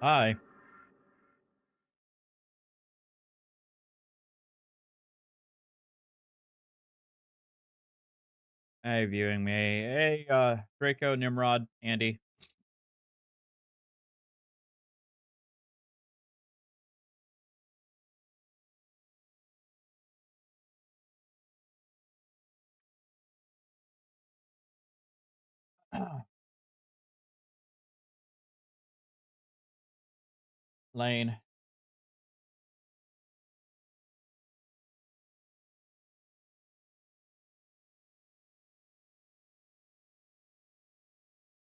Hi. Hey, viewing me. Hey, Draco, Nimrod, Andy. Lane.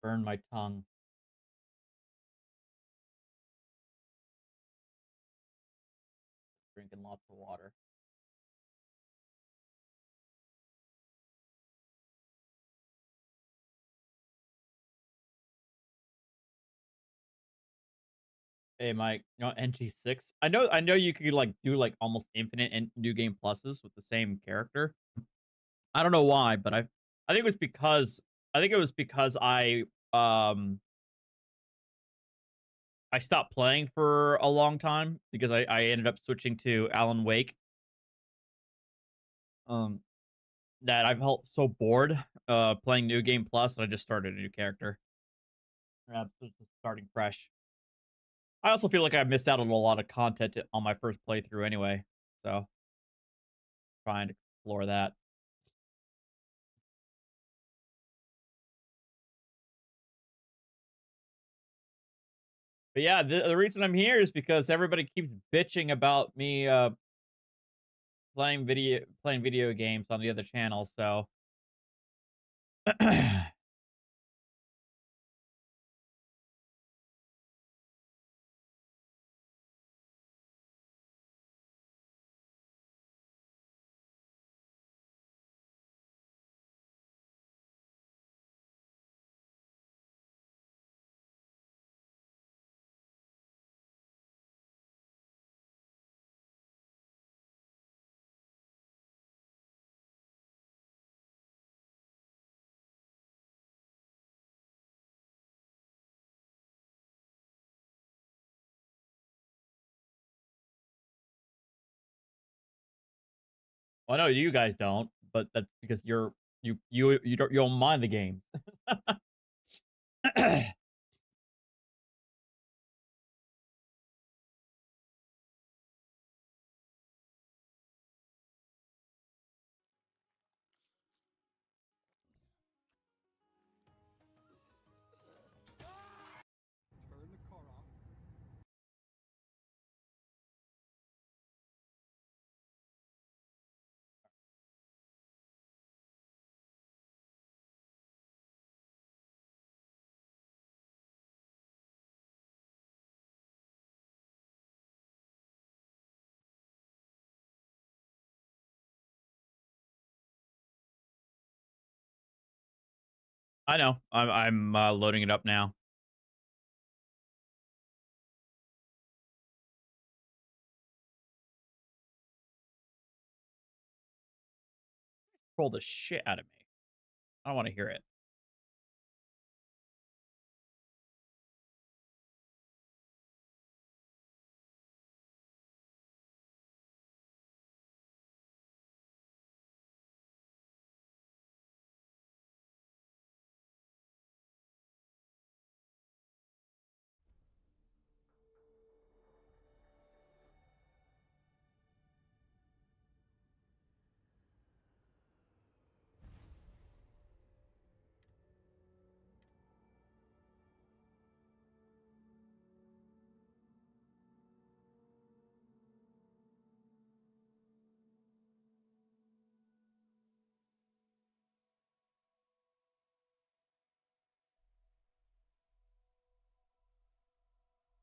Burn my tongue. Drinking lots of water. Hey, Mike. You know, NG6. I know you could like do like almost infinite and new game pluses with the same character. I don't know why, but I think it was because um I stopped playing for a long time because I ended up switching to Alan Wake. Um that I felt so bored playing New Game Plus that I just started a new character. Just starting fresh. I also feel like I missed out on a lot of content on my first playthrough anyway, so trying to explore that. But yeah, the reason I'm here is because everybody keeps bitching about me playing video games on the other channel. So well, I know you guys don't, but that's because you don't mind the games. Turn the car off. I know. I'm loading it up now. Troll the shit out of me. I don't want to hear it.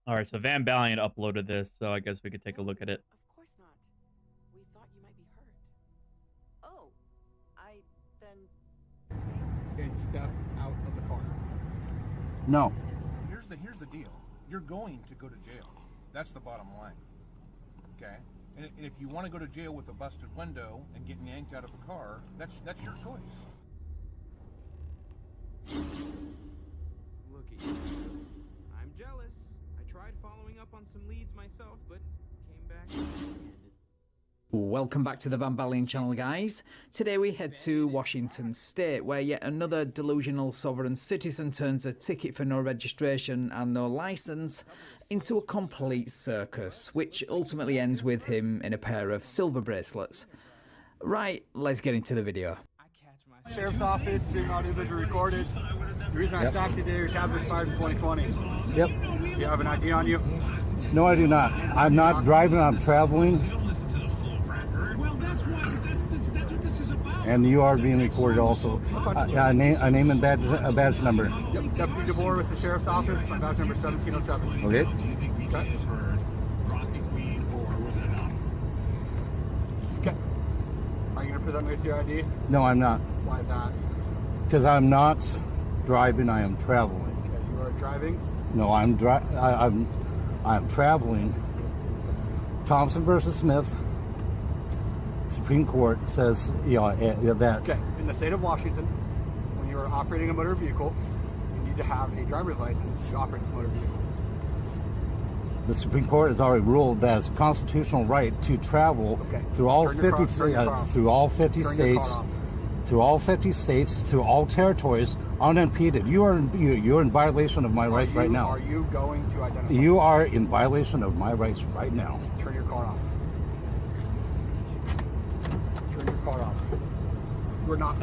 All right, so Van Valiant uploaded this, so I guess we could take a look at it. Of course not. We thought you might be hurt. Oh, I then. And step out of the car. No. Here's the deal. You're going to go to jail. That's the bottom line. Okay? And if you want to go to jail with a busted window and get yanked out of a car, that's your choice. Looky. I'm jealous. I tried tried following up on some leads myself, but came back. Welcome back to the Van Balen channel, guys. Today we head to Washington State, where yet another delusional sovereign citizen turns a ticket for no registration and no license into a complete circus, which ultimately ends with him in a pair of silver bracelets. Right, let's get into the video. Sheriff's Office, being audio visual recorded. The reason I stopped you today, your tab's expired in 2020. Yep. Do you have an ID on you? No, I do not. I'm not driving, I'm traveling. And you are being recorded also. A name and badge number. Yep. Deputy DeBoer with the Sheriff's Office. My badge number is 1707. Okay. Okay. Okay. Are you going to present me with your ID? No, I'm not. Why is that? Because I'm not driving, I am traveling. Okay, you are driving? No, I'm traveling. Thompson versus Smith. Supreme Court says, that. Okay, in the state of Washington, when you are operating a motor vehicle, you need to have a driver's license to operate this motor vehicle. The Supreme Court has already ruled that it's a constitutional right to travel through all 50 states, through all territories, unimpeded. You're in violation of my rights right now. Are you going to identify? You are in violation of my rights right now. Turn your car off. Turn your car off. We're not.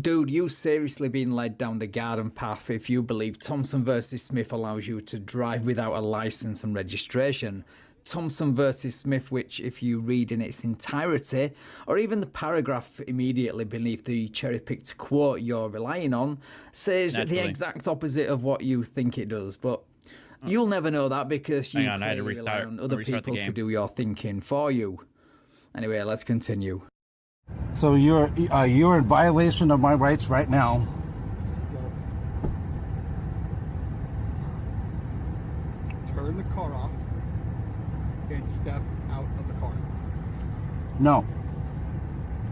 Dude, you seriously been led down the garden path if you believe Thompson versus Smith allows you to drive without a license and registration. Thompson versus Smith, which if you read in its entirety, or even the paragraph immediately beneath the cherry-picked quote you're relying on, says the exact opposite of what you think it does, but you'll never know that because you rely on other people to do your thinking for you. Anyway, let's continue. So you're in violation of my rights right now. Turn the car off and step out of the car. No.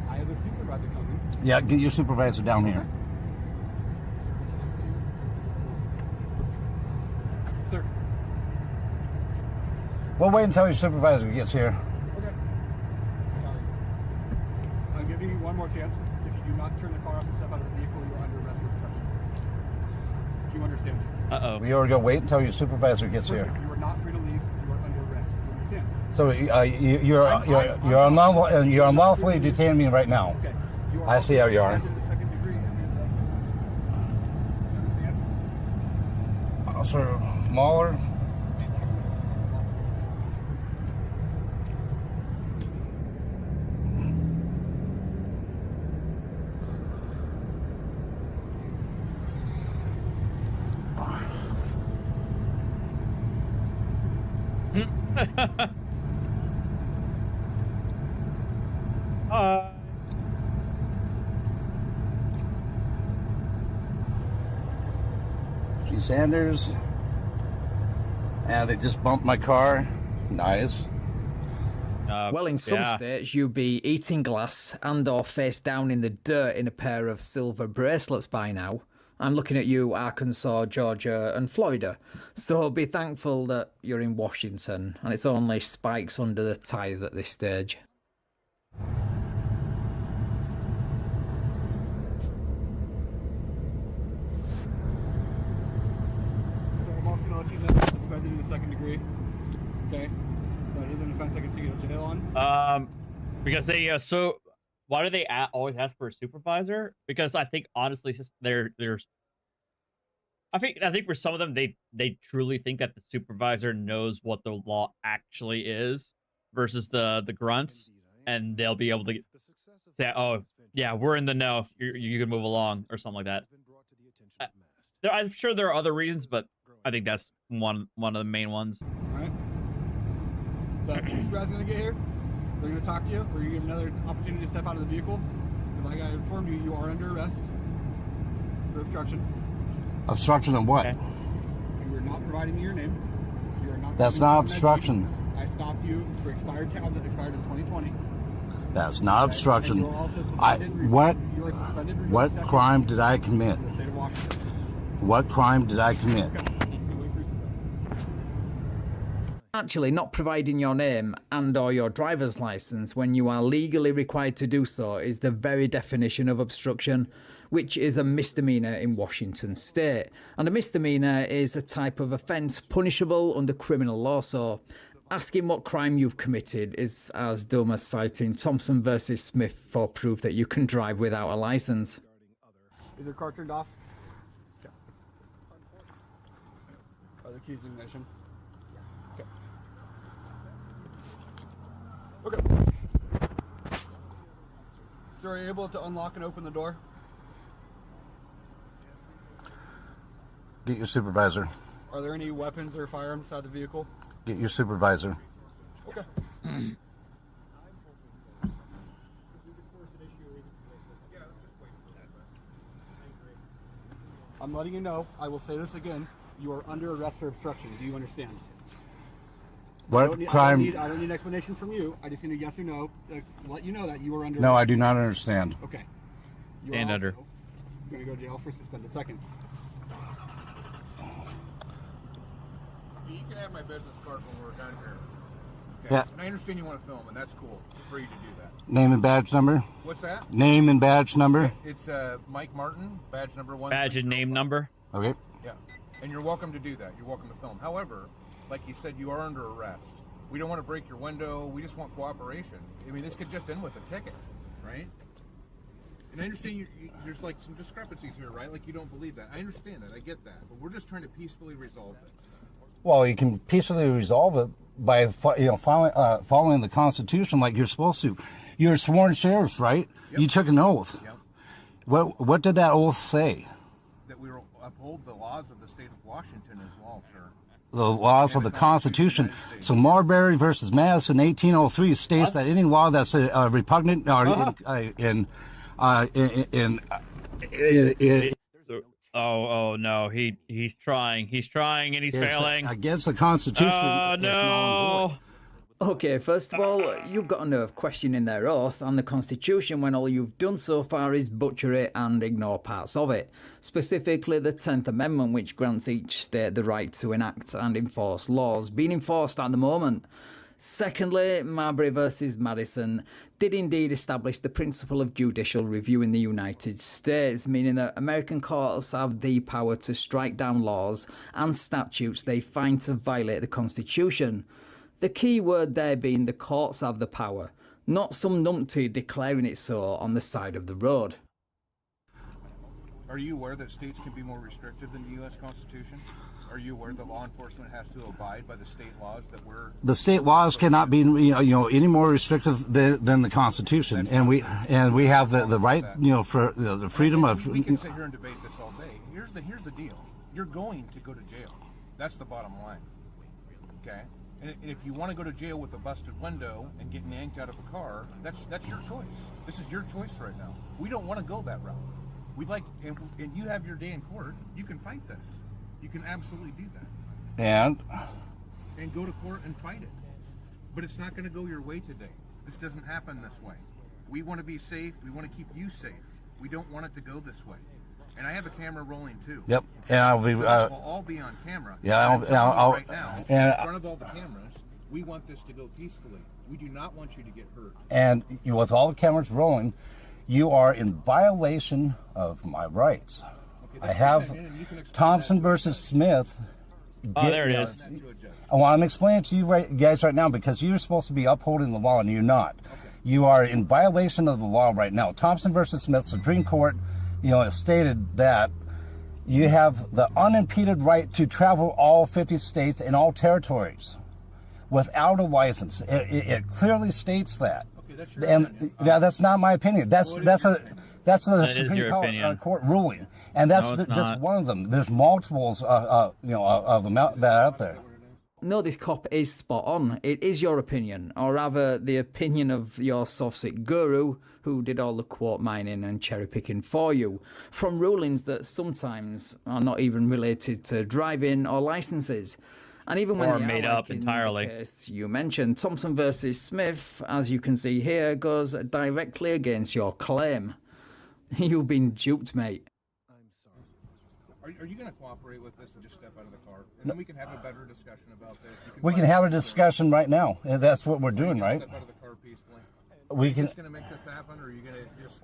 I have a supervisor coming. Yeah, get your supervisor down here. Sir. We'll wait until your supervisor gets here. Okay. I'll give you one more chance. If you do not turn the car off and step out of the vehicle, you're under arrest with obstruction. Do you understand? Uh-oh. We are going to wait until your supervisor gets here. You are not free to leave. You are under arrest. You understand? So you're unlawfully detaining me right now. Okay. You are I see how you are. suspended to the second degree. You understand? Officer Mahler. G. Sanders. And they just bumped my car. Nice. Well, in some states, you'd be eating glass and or face down in the dirt in a pair of silver bracelets by now. I'm looking at you, Arkansas, Georgia, and Florida. So be thankful that you're in Washington, and it's only spikes under the tires at this stage. So I'm also going to let you know that suspended in the second degree. Okay? That is an offense I can take you to jail on. Because they so why do they always ask for a supervisor? Because I think honestly, there's I think for some of them they truly think that the supervisor knows what the law actually is versus the grunts, and they'll be able to say, oh yeah, we're in the know, you can move along or something like that. I'm sure there are other reasons, but I think that's one of the main ones. All right. So your supervisor's going to get here. They're going to talk to you. We're going to give you another opportunity to step out of the vehicle. And like I informed you, you are under arrest for obstruction. Obstruction of what? Okay. You are not providing me your name. You are not. That's not obstruction. I stopped you for expired tabs that expired in 2020. That's not obstruction. What crime did I commit? What crime did I commit? Actually, not providing your name and or your driver's license when you are legally required to do so is the very definition of obstruction, which is a misdemeanor in Washington state. And a misdemeanor is a type of offence punishable under criminal law, so asking what crime you've committed is as dumb as citing Thompson versus Smith for proof that you can drive without a license. Is your car turned off? Yes. Are the keys in ignition? Okay. So are you able to unlock and open the door? Get your supervisor. Are there any weapons or firearms inside the vehicle? Get your supervisor. Okay. I'm letting you know, I will say this again, you are under arrest for obstruction. Do you understand? What crime? I don't need an explanation from you. I just need a yes or no to let you know that you are under No, arrest. I do not understand. Okay. And under. You're going to go to jail for suspended second. You can have my business card when we're done here. Okay? Yeah. And I understand you want to film, and that's cool. It's free to do that. Name and badge number? What's that? Name and badge number? It's Mike Martin, badge number 1. Badge and name number. Okay. Yeah. And you're welcome to do that. You're welcome to film. However, like you said, you are under arrest. We don't want to break your window. We just want cooperation. I mean, this could just end with a ticket, right? And I understand there's like some discrepancies here, right? Like you don't believe that. I understand that. I get that. But we're just trying to peacefully resolve this. Well, you can peacefully resolve it by following the Constitution like you're supposed to. You're sworn sheriffs, right? Yep. You took an oath. Yep. What did that oath say? That we will uphold the laws of the state of Washington as well, sir. The laws of the Constitution. So Marbury versus Madison, 1803, states that any law that's repugnant or Oh no, he's trying and he's failing. Against the Constitution. Oh no. Okay, first of all, you've got a nerve questioning their oath and the Constitution when all you've done so far is butcher it and ignore parts of it. Specifically the 10th Amendment, which grants each state the right to enact and enforce laws being enforced at the moment. Secondly, Marbury versus Madison did indeed establish the principle of judicial review in the United States, meaning that American courts have the power to strike down laws and statutes they find to violate the Constitution. The key word there being the courts have the power, not some numpty declaring it so on the side of the road. Are you aware that states can be more restrictive than the U.S. Constitution? Are you aware that law enforcement has to abide by the state laws that we're... The state laws cannot be any more restrictive than the Constitution, and we have the right for the freedom of. We can sit here and debate this all day. Here's the deal. You're going to go to jail. That's the bottom line. Okay. And if you want to go to jail with a busted window and get yanked out of a car, that's your choice. This is your choice right now. We don't want to go that route. We'd like, and you have your day in court. You can fight this. You can absolutely do that. And go to court and fight it. But it's not going to go your way today. This doesn't happen this way. We want to be safe. We want to keep you safe. We don't want it to go this way. And I have a camera rolling too. Yep. And I'll be. We'll all be on camera. Yeah. I'll right now. In front of all the cameras, we want this to go peacefully. We do not want you to get hurt. And with all the cameras rolling, you are in violation of my rights. Okay, I have Thompson versus Smith. Oh, there it is. Well, I'm explaining to you guys right now because you're supposed to be upholding the law and you're not. Okay. You are in violation of the law right now. Thompson versus Smith, Supreme Court, stated that you have the unimpeded right to travel all 50 states and all territories without a license. It clearly states that. Okay, that's your opinion. That's not my opinion. That's the Supreme Court ruling, and that's just one of them. There's multiples, of them out there. No, this cop is spot on. It is your opinion, or rather the opinion of your soft-sick guru who did all the quote mining and cherry-picking for you, from rulings that sometimes are not even related to driving or licenses. And even when they made up entirely. The case you mentioned, Thompson versus Smith, as you can see here, goes directly against your claim. You've been duped, mate. Are you going to cooperate with this and just step out of the car? And then we can have a better discussion about this. We can have a discussion right now, and that's what we're doing, right? Step out of the car peacefully. We can. Just going to make this happen, or are you going to just?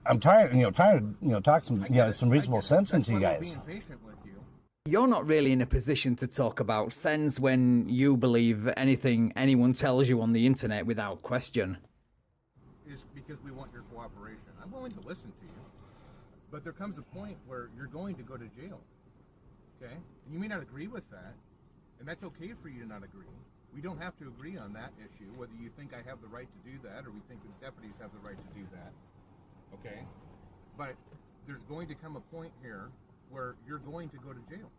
I'm tired. Trying to talk some reasonable sense into you guys. Being patient with you. You're not really in a position to talk about sense when you believe anything anyone tells you on the internet without question. Is because we want your cooperation. I'm willing to listen to you, but there comes a point where you're going to go to jail. Okay, and you may not agree with that, and that's okay for you to not agree. We don't have to agree on that issue, whether you think I have the right to do that or we think the deputies have the right to do that. Okay? But there's going to come a point here where you're going to go to jail.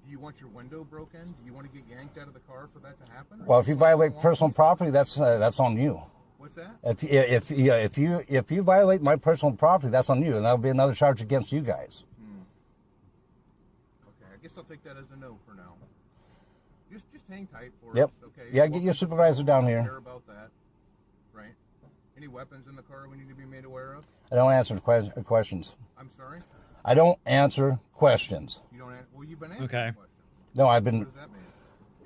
Do you want your window broken? Do you want to get yanked out of the car for that to happen? Well, if you violate personal property, that's on you. What's that? If you violate my personal property, that's on you, and that'll be another charge against you guys. Okay, I guess I'll take that as a no for now. Just hang tight for Yep. us, okay? Yeah, get your supervisor down here. Care about that, right? Any weapons in the car we need to be made aware of? I don't answer questions. I'm sorry? I don't answer questions. You don't. Well, you've been answering Okay. questions. No, I've been. What does that mean?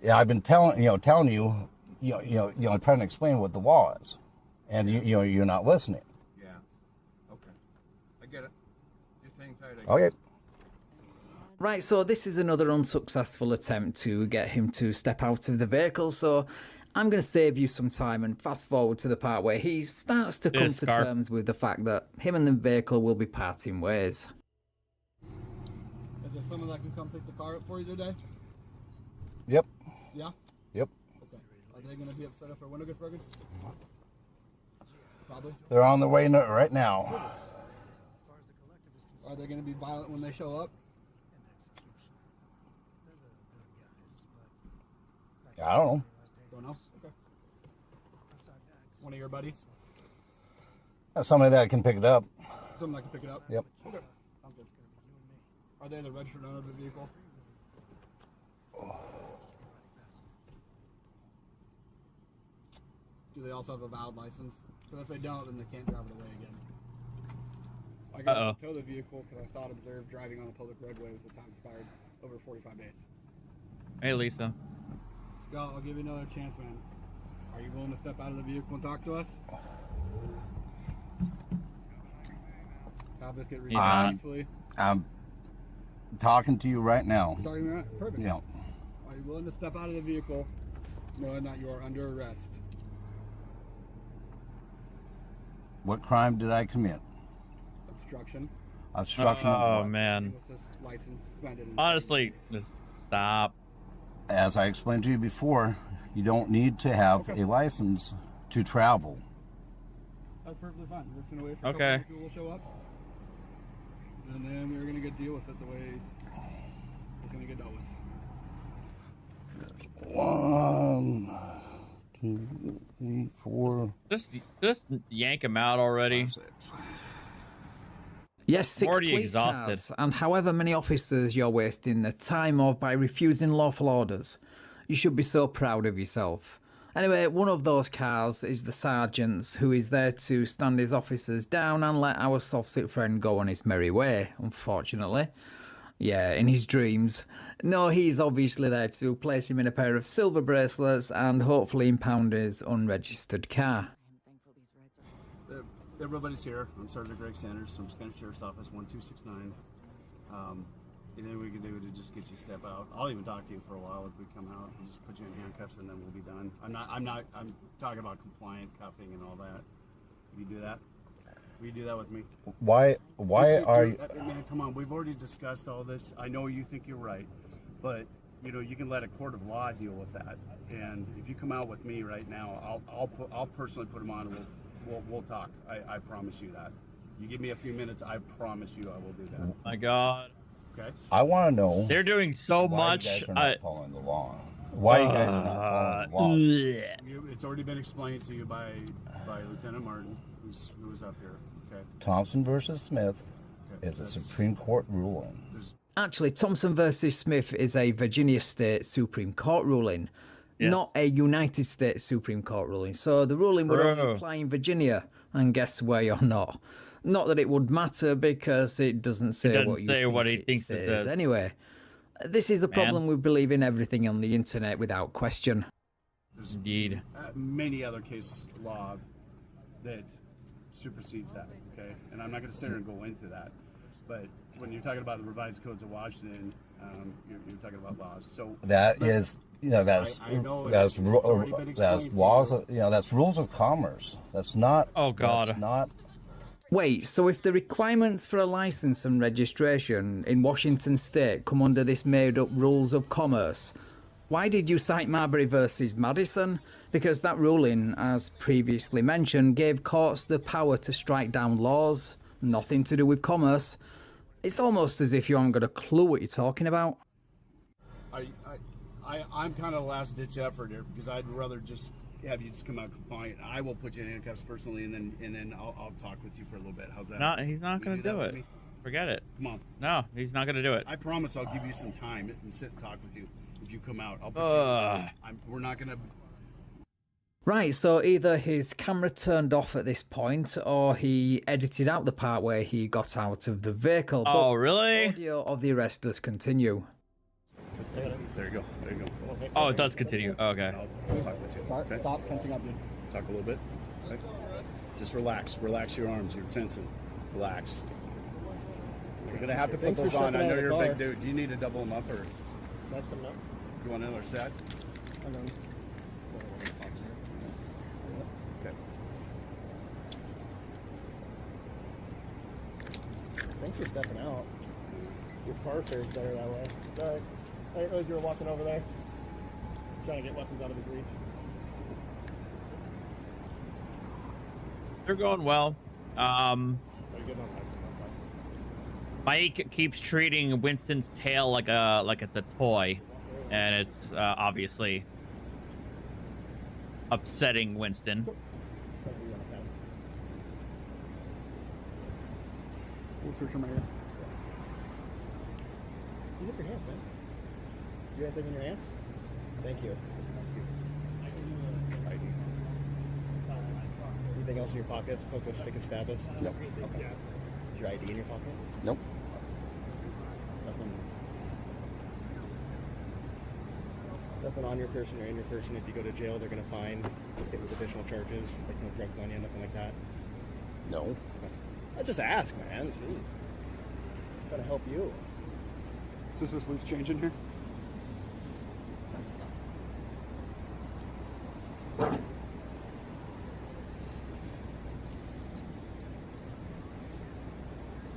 Yeah, I've been telling you, trying to explain what the law is, and you're not listening. Yeah. Okay. I get it. Just hang tight. I guess. Okay. Right, so this is another unsuccessful attempt to get him to step out of the vehicle, so I'm going to save you some time and fast forward to the part where he starts to come to terms with the fact that him and the vehicle will be parting ways. Is there someone that can come pick the car up for you today? Yep. Yeah? Yep. Okay. Are they going to be upset if their window gets broken? Probably. They're on their way right now. Are they going to be violent when they show up? I don't know. Don't know? Okay. One of your buddies? That's somebody that can pick it up. Someone that can pick it up? Yep. Okay. Sounds good. Are they the registered owner of the vehicle? Do they also have a valid license? Because if they don't, then they can't drive it away again. I got to tow the vehicle because I saw it observed driving on a public roadway with the time expired over 45 days. Hey, Lisa. Scott, I'll give you another chance, man. Are you willing to step out of the vehicle and talk to us? Have this get resolved peacefully. I'm talking to you right now. You're talking to me right? Perfect. Yeah. Are you willing to step out of the vehicle knowing that you are under arrest? What crime did I commit? Obstruction. Obstruction. Oh, man. License suspended. Honestly, just stop. As I explained to you before, you don't need to have a license to travel. That's perfectly fine. We're just going to wait for a Okay. couple people to show up. And then we're going to get deal with it the way it's going to get dealt with. 1, 2, 3, 4. Just yank him out already. 5, 6. Yes, 6 already police exhausted. cars, and however many officers you're wasting the time of by refusing lawful orders. You should be so proud of yourself. Anyway, one of those cars is the sergeant's, who is there to stand his officers down and let our soft-sit friend go on his merry way, unfortunately. Yeah, in his dreams. No, he's obviously there to place him in a pair of silver bracelets and hopefully impound his unregistered car. Everybody's here. I'm Sergeant Greg Sanders from Spanish Sheriff's Office 1269. Anything we can do to just get you to step out. I'll even talk to you for a while if we come out and just put you in handcuffs and then we'll be done. I'm talking about compliant cuffing and all that. Will you do that? Will you do that with me? Why are you? Man, come on. We've already discussed all this. I know you think you're right, but you can let a court of law deal with that. And if you come out with me right now, I'll personally put them on and we'll talk. I promise you that. You give me a few minutes, I promise you I will do that. Oh my God. Okay. I want to know. They're doing so why much. You guys are not following the law. Why you guys are not following the law? It's already been explained to you by Lieutenant Martin, who was up here. Okay. Thompson versus Smith is a Supreme Court ruling. Actually, Thompson versus Smith is a Virginia State Supreme Court ruling, not a United States Supreme Court ruling. So the ruling would only apply in Virginia, and guess where you're not. Not that it would matter because it doesn't say doesn't what you say think what he it thinks it says. says. Anyway, this is the problem with believing everything on the internet without question. There's Indeed. many other case law that supersedes that, okay? And I'm not going to sit here and go into that. But when you're talking about the revised codes of Washington, you're talking about laws. So That is, you know, that's I know that's it's already been that's explained to laws. you. You know, that's rules of commerce. That's not. Oh, God. That's not. Wait, so if the requirements for a license and registration in Washington state come under this made-up rules of commerce, why did you cite Marbury versus Madison? Because that ruling, as previously mentioned, gave courts the power to strike down laws, nothing to do with commerce. It's almost as if you haven't got a clue what you're talking about. I'm kind of last-ditch effort here because I'd rather just have you just come out compliant. I will put you in handcuffs personally, and then I'll talk with you for a little bit. How's that? He's not going to do it. Forget it. Come on. No, he's not going to do it. I promise I'll give you some time and sit and talk with you. If you come out, I'll put you we're not going to... Right, so either his camera turned off at this point, or he edited out the part where he got out of the vehicle. Oh, But really? audio of the arrest does continue. There you go. Oh, it does continue. Okay. I'll talk with you. Okay? Stop tensing up, dude. Talk a little bit. Okay? Just relax. Relax your arms. You're tensing. Relax. You're going to have to put those on. I know you're a big dude. Do you need to double them up, or That's coming up. you want another set? I'm done. Okay. Thanks for stepping out. Your car fares better that way. Sorry. I didn't realize you were walking over there. Trying to get weapons out of his reach. They're going well. Are you good on that? Mike keeps treating Winston's tail like it's a toy, and it's obviously upsetting Winston. We'll search him right here. You zip your hands, man. You have anything in your hand? Thank you. Anything else in your pockets? Poke, stick, and stab us? No. Okay. Is your ID in your pocket? Nope. Nothing on your person or in your person. If you go to jail, they're going to fine it with additional charges, like no drugs on you, nothing like that. No. I just ask, man. Jeez. Gotta help you. Is this loose change in here?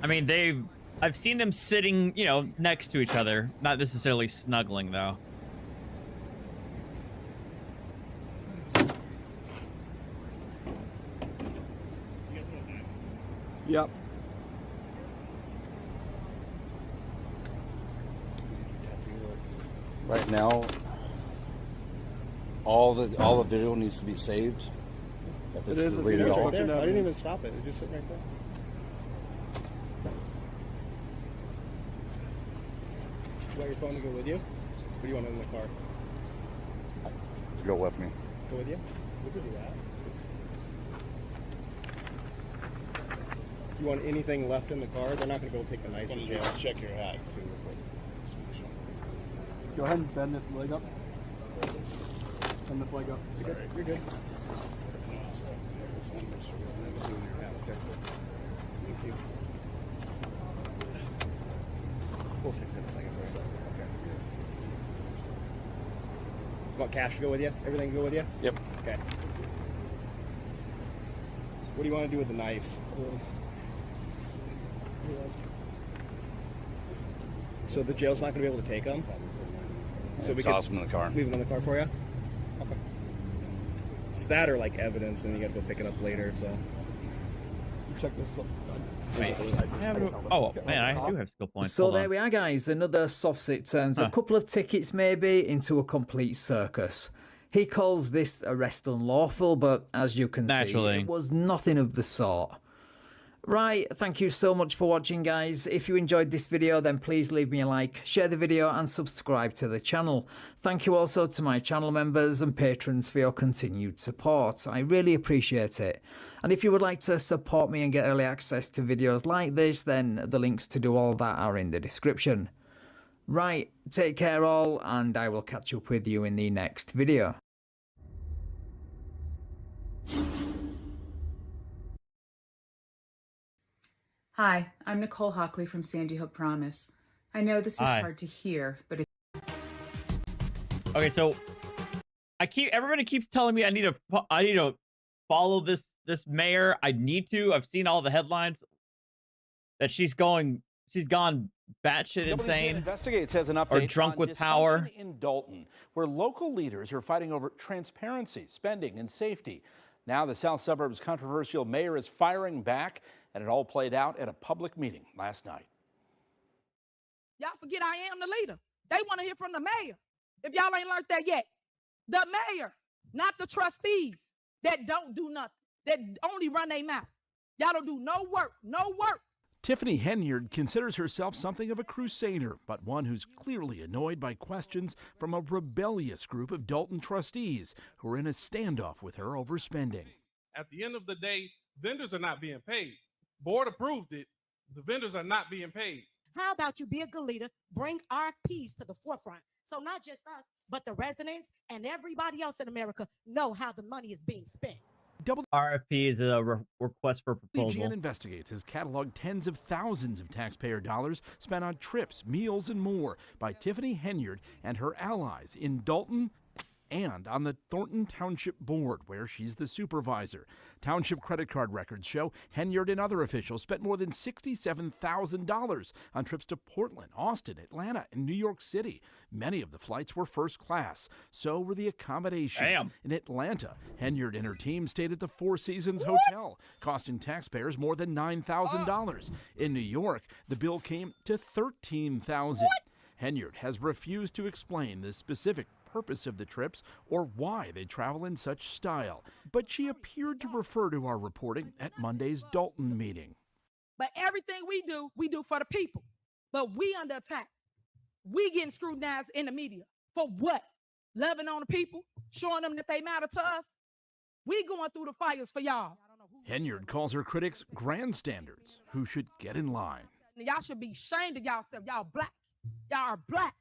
I mean, I've seen them sitting, next to each other, not necessarily snuggling though. Yep. Right now, all the video needs to be saved. If it's deleted all. I didn't even stop it. It's just sitting right there. You want your phone to go with you? Or do you want it in the car? Go with me. Go with you? We could do that. You want anything left in the car? They're not going to go take the knives in jail. Check your hat, too, real quick. Go ahead and bend this leg up. Bend this leg up. You're good. You're good. Thank you. We'll fix it in a second. Okay. You want cash to go with you? Everything to go with you? Yep. Okay. What do you want to do with the knives? So the jail's not going to be able to take them? So we Toss them in the car. Leave them in the car for you? Okay. It's that or like evidence, and you got to go pick it up later, so. Check this up. Oh, man, I do have skill points. So Hold there on. we are, guys. Another soft sit turns a couple of tickets maybe into a complete circus. He calls this arrest unlawful, but as you can see, Naturally. it was nothing of the sort. Right, thank you so much for watching, guys. If you enjoyed this video, then please leave me a like, share the video and subscribe to the channel. Thank you also to my channel members and patrons for your continued support. I really appreciate it. And if you would like to support me and get early access to videos like this, then the links to do all that are in the description. Right, take care all, and I will catch up with you in the next video. Hi, I'm Nicole Hockley from Sandy Hook Promise. I know this is Hi. hard to hear, but it's... Okay, so everybody keeps telling me I need to follow this mayor. I need to. I've seen all the headlines that she's gone batshit insane. Investigates has an update or drunk on with power dysfunction in Dalton, where local leaders are fighting over transparency, spending, and safety. Now the South Suburbs' controversial mayor is firing back, and it all played out at a public meeting last night. Y'all forget I am the leader. They want to hear from the mayor. If y'all ain't learned that yet, the mayor, not the trustees that don't do nothing, that only run their mouth. Y'all don't do no work, no work. Tiffany Henyard considers herself something of a crusader, but one who's clearly annoyed by questions from a rebellious group of Dalton trustees who are in a standoff with her over spending. At the end of the day, vendors are not being paid. Board approved it. The vendors are not being paid. How about you be a good leader, bring RFPs to the forefront, so not just us, but the residents and everybody else in America know how the money is being spent. RFP is a request for proposal. WGN Investigates has cataloged tens of thousands of taxpayer dollars spent on trips, meals, and more by Tiffany Henyard and her allies in Dalton and on the Thornton Township Board, where she's the supervisor. Township credit card records show Henyard and other officials spent more than $67,000 on trips to Portland, Austin, Atlanta, and New York City. Many of the flights were first class. So were the accommodations. Damn. In Atlanta, Henyard and her team stayed at the Four Seasons Hotel, costing taxpayers more than $9,000. In New York, the bill came to $13,000. Henyard has refused to explain the specific purpose of the trips or why they travel in such style, but she appeared to refer to our reporting at Monday's Dalton meeting. But everything we do for the people. But we under attack. We getting scrutinized in the media. For what? Loving on the people? Showing them that they matter to us? We going through the fires for y'all. Henyard calls her critics grandstanders who should get in line. Y'all should be ashamed of yourself. Y'all black. Y'all are black.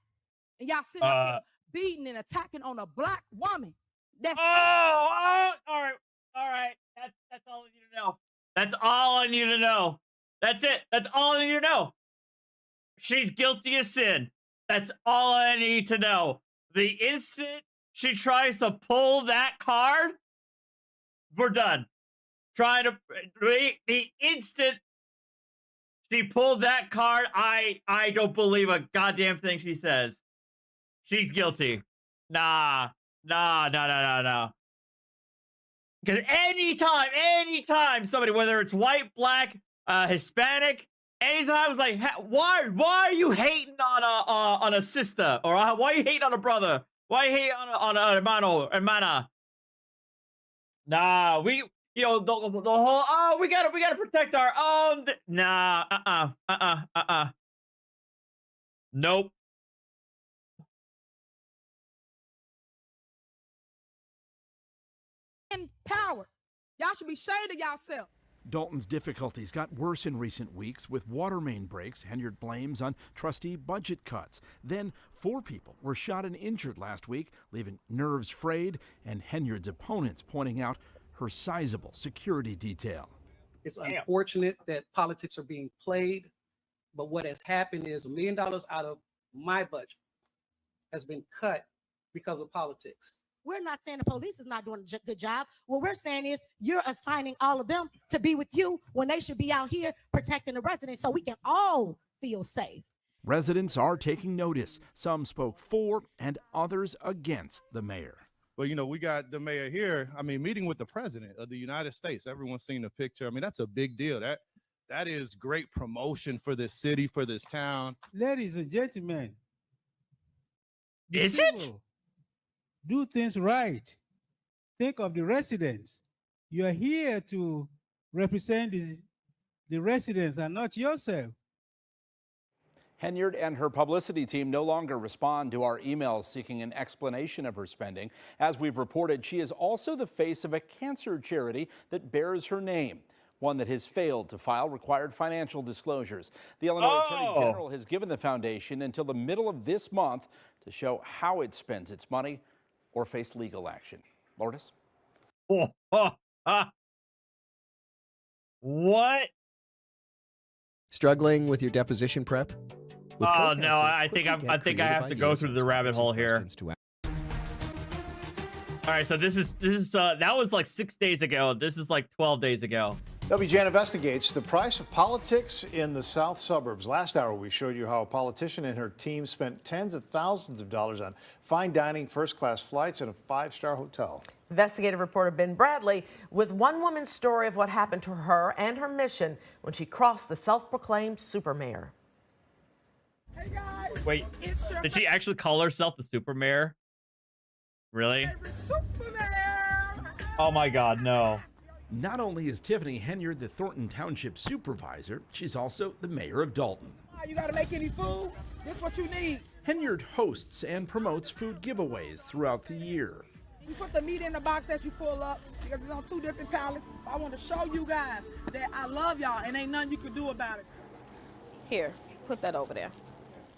And y'all sitting up here beating and attacking on a black woman. That's all right. That's all I need to know. That's all I need to know. That's it. That's all I need to know. She's guilty of sin. That's all I need to know. The instant she tries to pull that card, we're done. The instant she pulled that card, I don't believe a goddamn thing she says. She's guilty. Nah. Because anytime somebody, whether it's white, black, Hispanic, anytime I was like, why are you hating on a sister? Or why are you hating on a brother? Why are you hating on a hermana? Nah, the whole, we gotta protect our own. Nope. power. Y'all should be ashamed of yourselves. Dalton's difficulties got worse in recent weeks with water main breaks. Henyard blames on trustee budget cuts. Then 4 people were shot and injured last week, leaving nerves frayed, and Henyard's opponents pointing out her sizable security detail. It's unfortunate that politics are being played, but what has happened is $1 million out of my budget has been cut because of politics. We're not saying the police is not doing a good job. What we're saying is you're assigning all of them to be with you when they should be out here protecting the residents so we can all feel safe. Residents are taking notice. Some spoke for and others against the mayor. Well, you know, we got the mayor here, meeting with the president of the United States. Everyone's seen the picture. That's a big deal. That is great promotion for this city, for this town. Ladies and gentlemen. Is it? Do things right. Think of the residents. You are here to represent the residents and not yourself. Henyard and her publicity team no longer respond to our emails seeking an explanation of her spending. As we've reported, she is also the face of a cancer charity that bears her name, one that has failed to file required financial disclosures. The Illinois Attorney General has given the foundation until the middle of this month to show how it spends its money or face legal action. Lourdes? What? Struggling with your deposition prep? With Oh co-counsel, no, I think quickly I get think I have to creative go ideas through and the rabbit hole here. questions to All right, so this is that was like 6 days ago. This is like 12 days ago. WGN investigates the price of politics in the South suburbs. Last hour, we showed you how a politician and her team spent tens of thousands of dollars on fine dining, first-class flights, and a five-star hotel. Investigative reporter Ben Bradley with one woman's story of what happened to her and her mission when she crossed the self-proclaimed super mayor. Wait, did she actually call herself the super mayor? Really? Oh my God, no. Not only is Tiffany Henyard the Thornton Township supervisor, she's also the mayor of Dalton. You gotta make any food? This what you need. Henyard hosts and promotes food giveaways throughout the year. You put the meat in the box that you pull up because it's on 2 different pallets. I want to show you guys that I love y'all and ain't nothing you can do about it. Here, put that over there.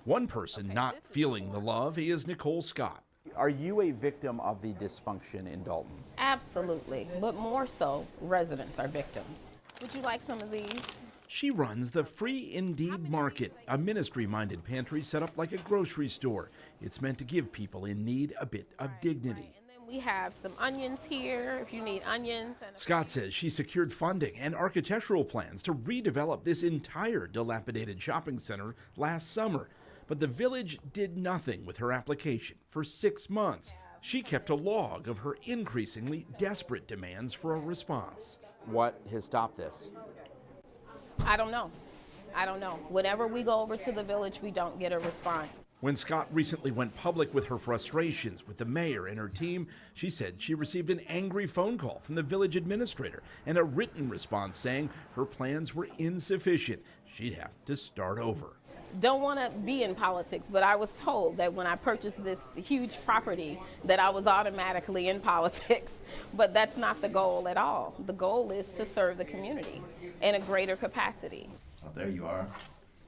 One person not feeling the love is Nicole Scott. Are you a victim of the dysfunction in Dalton? Absolutely, but more so, residents are victims. Would you like some of these? She runs the Free Indeed Market, a ministry-minded pantry set up like a grocery store. It's meant to give people in need a bit of dignity. And then we have some onions here, if you need onions. Scott says she secured funding and architectural plans to redevelop this entire dilapidated shopping center last summer. But the village did nothing with her application for 6 months. She kept a log of her increasingly desperate demands for a response. What has stopped this? I don't know. Whenever we go over to the village, we don't get a response. When Scott recently went public with her frustrations with the mayor and her team, she said she received an angry phone call from the village administrator and a written response saying her plans were insufficient. She'd have to start over. Don't want to be in politics, but I was told that when I purchased this huge property that I was automatically in politics, but that's not the goal at all. The goal is to serve the community in a greater capacity. Oh, there you are.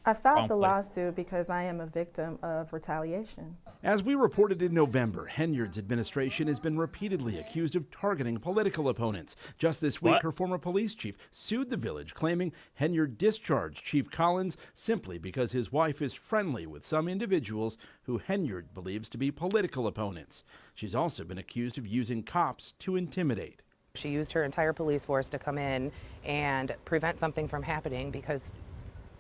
I filed the lawsuit because I am a victim of retaliation. As we reported in November, Henyard's administration has been repeatedly accused of targeting political opponents. Just this week, her former police chief sued the village, claiming Henyard discharged Chief Collins simply because his wife is friendly with some individuals who Henyard believes to be political opponents. She's also been accused of using cops to intimidate. She used her entire police force to come in and prevent something from happening because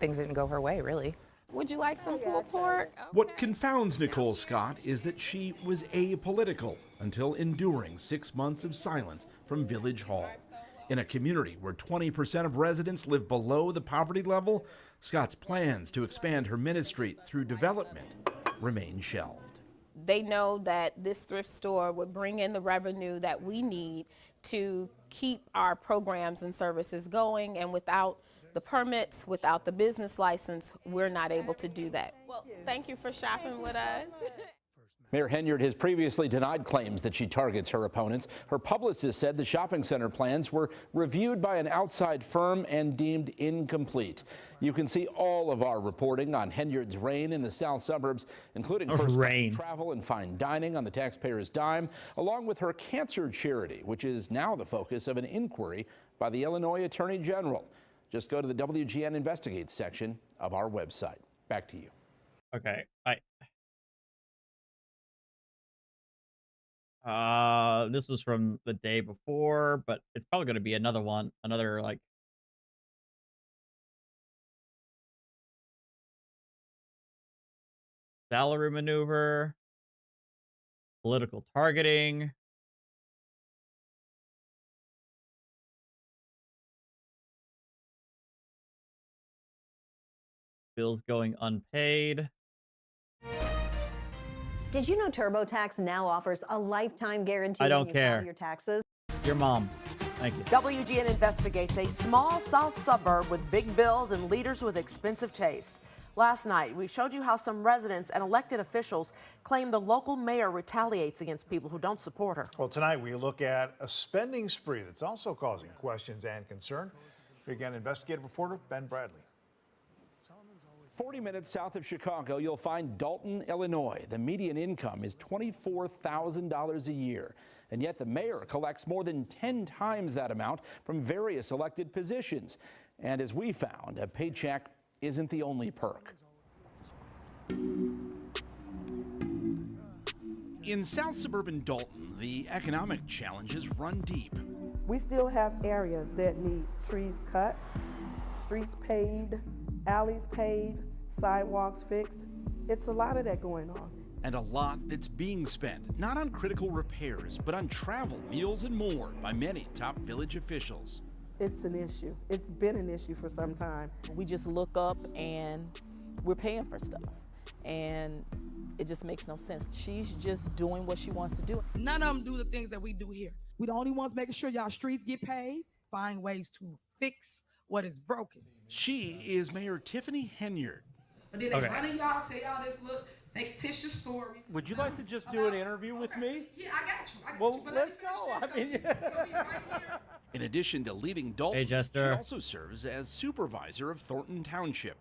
things didn't go her way, really. Would you like some pulled pork? What confounds Nicole Scott is that she was apolitical until enduring 6 months of silence from Village Hall. In a community where 20% of residents live below the poverty level, Scott's plans to expand her ministry through development remain shelved. They know that this thrift store would bring in the revenue that we need to keep our programs and services going, and without the permits, without the business license, we're not able to do that. Well, thank you for shopping with us. Mayor Henyard has previously denied claims that she targets her opponents. Her publicist said the shopping center plans were reviewed by an outside firm and deemed incomplete. You can see all of our reporting on Henyard's reign in the south suburbs, including first-class travel and fine dining on the taxpayer's dime, along with her cancer charity, which is now the focus of an inquiry by the Illinois Attorney General. Just go to the WGN Investigates section of our website. Back to you. Okay, this was from the day before, but it's probably going to be another one, another like salary maneuver, political targeting. Bills going unpaid. Did you know TurboTax now offers a lifetime guarantee I don't when you care. file your taxes? Your mom. Thank you. WGN investigates a small south suburb with big bills and leaders with expensive taste. Last night, we showed you how some residents and elected officials claim the local mayor retaliates against people who don't support her. Well, tonight we look at a spending spree that's also causing questions and concern. Again, investigative reporter Ben Bradley. 40 minutes south of Chicago, you'll find Dalton, Illinois. The median income is $24,000 a year. And yet the mayor collects more than 10 times that amount from various elected positions. And as we found, a paycheck isn't the only perk. In south suburban Dalton, the economic challenges run deep. We still have areas that need trees cut, streets paved, alleys paved, sidewalks fixed. It's a lot of that going on. And a lot that's being spent, not on critical repairs, but on travel, meals, and more by many top village officials. It's an issue. It's been an issue for some time. We just look up and we're paying for stuff. And it just makes no sense. She's just doing what she wants to do. None of them do the things that we do here. We the only ones making sure y'all streets get paid, find ways to fix what is broken. She is Mayor Tiffany Henyard. But then they running y'all, tell y'all this little fictitious story. Would you like to just do an interview with me? Yeah, I got you. Well, let's go. I mean, In addition to leading Dalton, she also serves as supervisor of Thornton Township.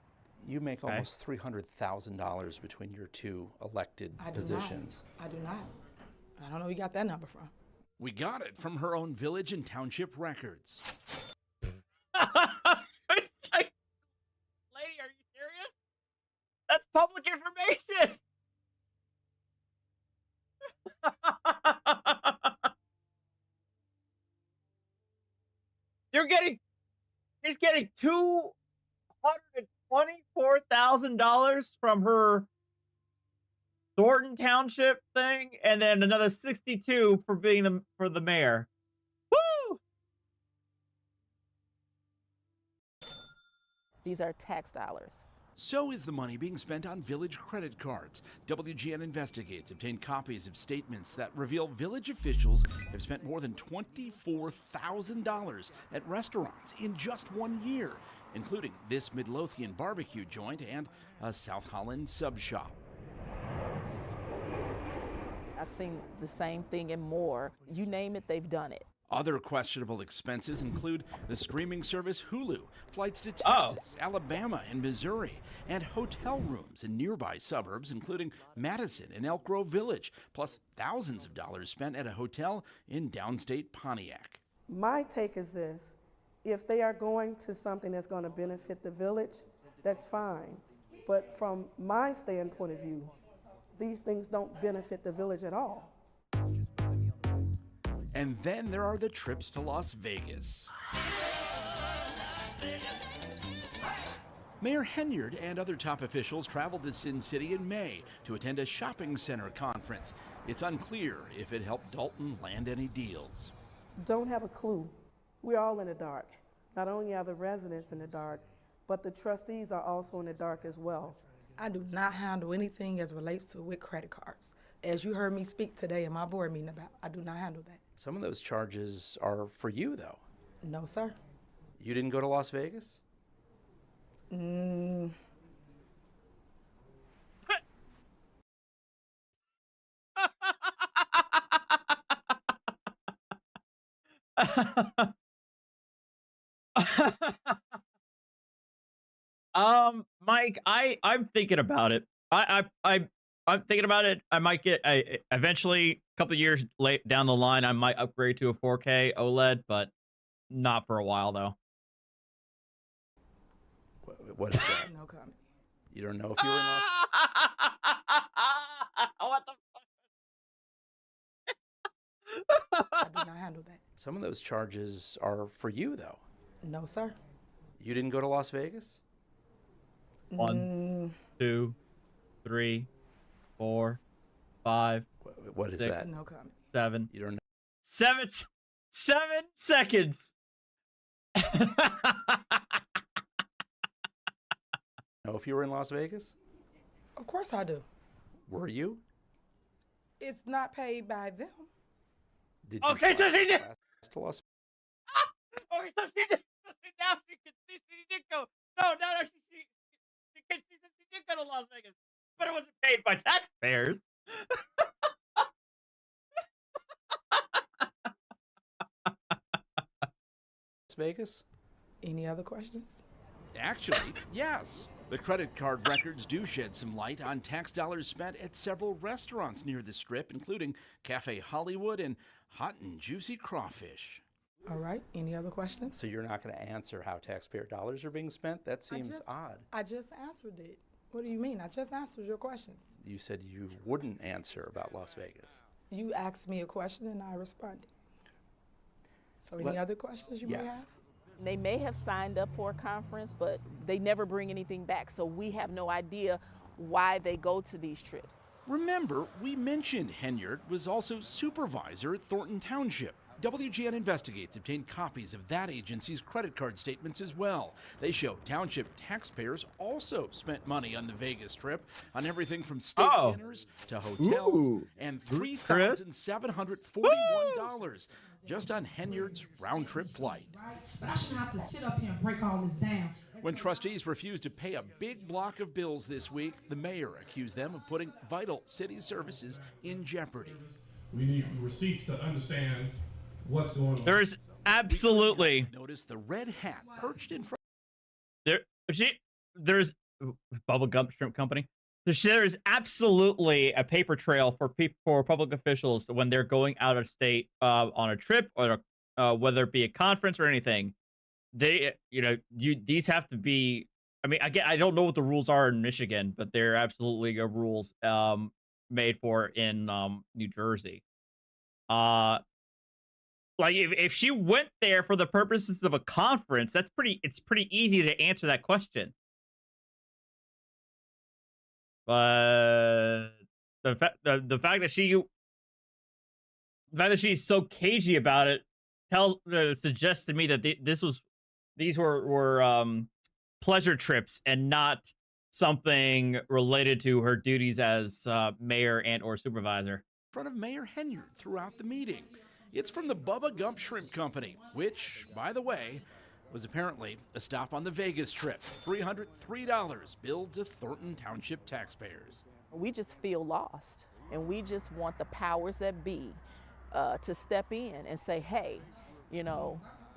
You make almost $300,000 between your two elected positions. I do not. I don't know where you got that number from. We got it from her own village and township records. It's like, lady, are you serious? That's public information. He's getting $224,000 from her Thornton Township thing, and then another 62 for being for the mayor. Woo! These are tax dollars. So is the money being spent on village credit cards. WGN Investigates obtained copies of statements that reveal village officials have spent more than $24,000 at restaurants in just 1 year, including this Midlothian barbecue joint and a South Holland sub shop. I've seen the same thing and more. You name it, they've done it. Other questionable expenses include the streaming service Hulu, flights to Texas, Alabama, and Missouri, and hotel rooms in nearby suburbs, including Madison and Elk Grove Village, plus thousands of dollars spent at a hotel in downstate Pontiac. My take is this: if they are going to something that's going to benefit the village, that's fine. But from my standpoint of view, these things don't benefit the village at all. And then there are the trips to Las Vegas. Mayor Henyard and other top officials traveled to Sin City in May to attend a shopping center conference. It's unclear if it helped Dalton land any deals. Don't have a clue. We're all in the dark. Not only are the residents in the dark, but the trustees are also in the dark as well. I do not handle anything as relates to with credit cards. As you heard me speak today in my board meeting about, I do not handle that. Some of those charges are for you, though. No, sir. You didn't go to Las Vegas? Mike, I'm thinking about it. I'm thinking about it. I might get eventually, a couple of years down the line, I might upgrade to a 4K OLED, but not for a while though. What is that? No comment. You don't know if you were in Las What the fuck? I do not handle that. Some of those charges are for you, though. No, sir. You didn't go to Las Vegas? 1, 2, 3, 4, 5. What is 6, that? No comment. 7. You don't know. 7 seconds. Know if you were in Las Vegas? Of course I do. Were you? It's not paid by them. Did you Okay, so she did. To Las so she did. Now she can see she did go. No, now she can see that she did go to Las Vegas, but it wasn't paid by taxpayers. Las Vegas? Any other questions? Actually, yes. The credit card records do shed some light on tax dollars spent at several restaurants near the Strip, including Cafe Hollywood and Hot and Juicy Crawfish. All right. Any other questions? So you're not going to answer how taxpayer dollars are being spent? That seems odd. I just answered it. What do you mean? I just answered your questions. You said you wouldn't answer about Las Vegas. You asked me a question and I responded. So any other questions you may have? They may have signed up for a conference, but they never bring anything back. So we have no idea why they go to these trips. Remember, we mentioned Henyard was also supervisor at Thornton Township. WGN Investigates obtained copies of that agency's credit card statements as well. They show township taxpayers also spent money on the Vegas trip on everything from steak dinners to hotels and $3,741 just on Henyard's round-trip flight. But I shouldn't have to sit up here and break all this down. When trustees refused to pay a big block of bills this week, the mayor accused them of putting vital city services in jeopardy. We need receipts to understand what's going on. There's absolutely notice the red hat perched in front. There's Bubble Gum Shrimp Company. There's absolutely a paper trail for public officials when they're going out of state on a trip or whether it be a conference or anything. These have to be. I mean, again, I don't know what the rules are in Michigan, but there are absolutely rules made for in New Jersey. Like if she went there for the purposes of a conference, it's pretty easy to answer that question. But the fact that she's so cagey about it suggests to me that these were pleasure trips and not something related to her duties as mayor and or supervisor. In front of Mayor Henyard throughout the meeting. It's from the Bubba Gump Shrimp Company, which, by the way, was apparently a stop on the Vegas trip. $303 billed to Thornton Township taxpayers. We just feel lost, and we just want the powers that be to step in and say, hey,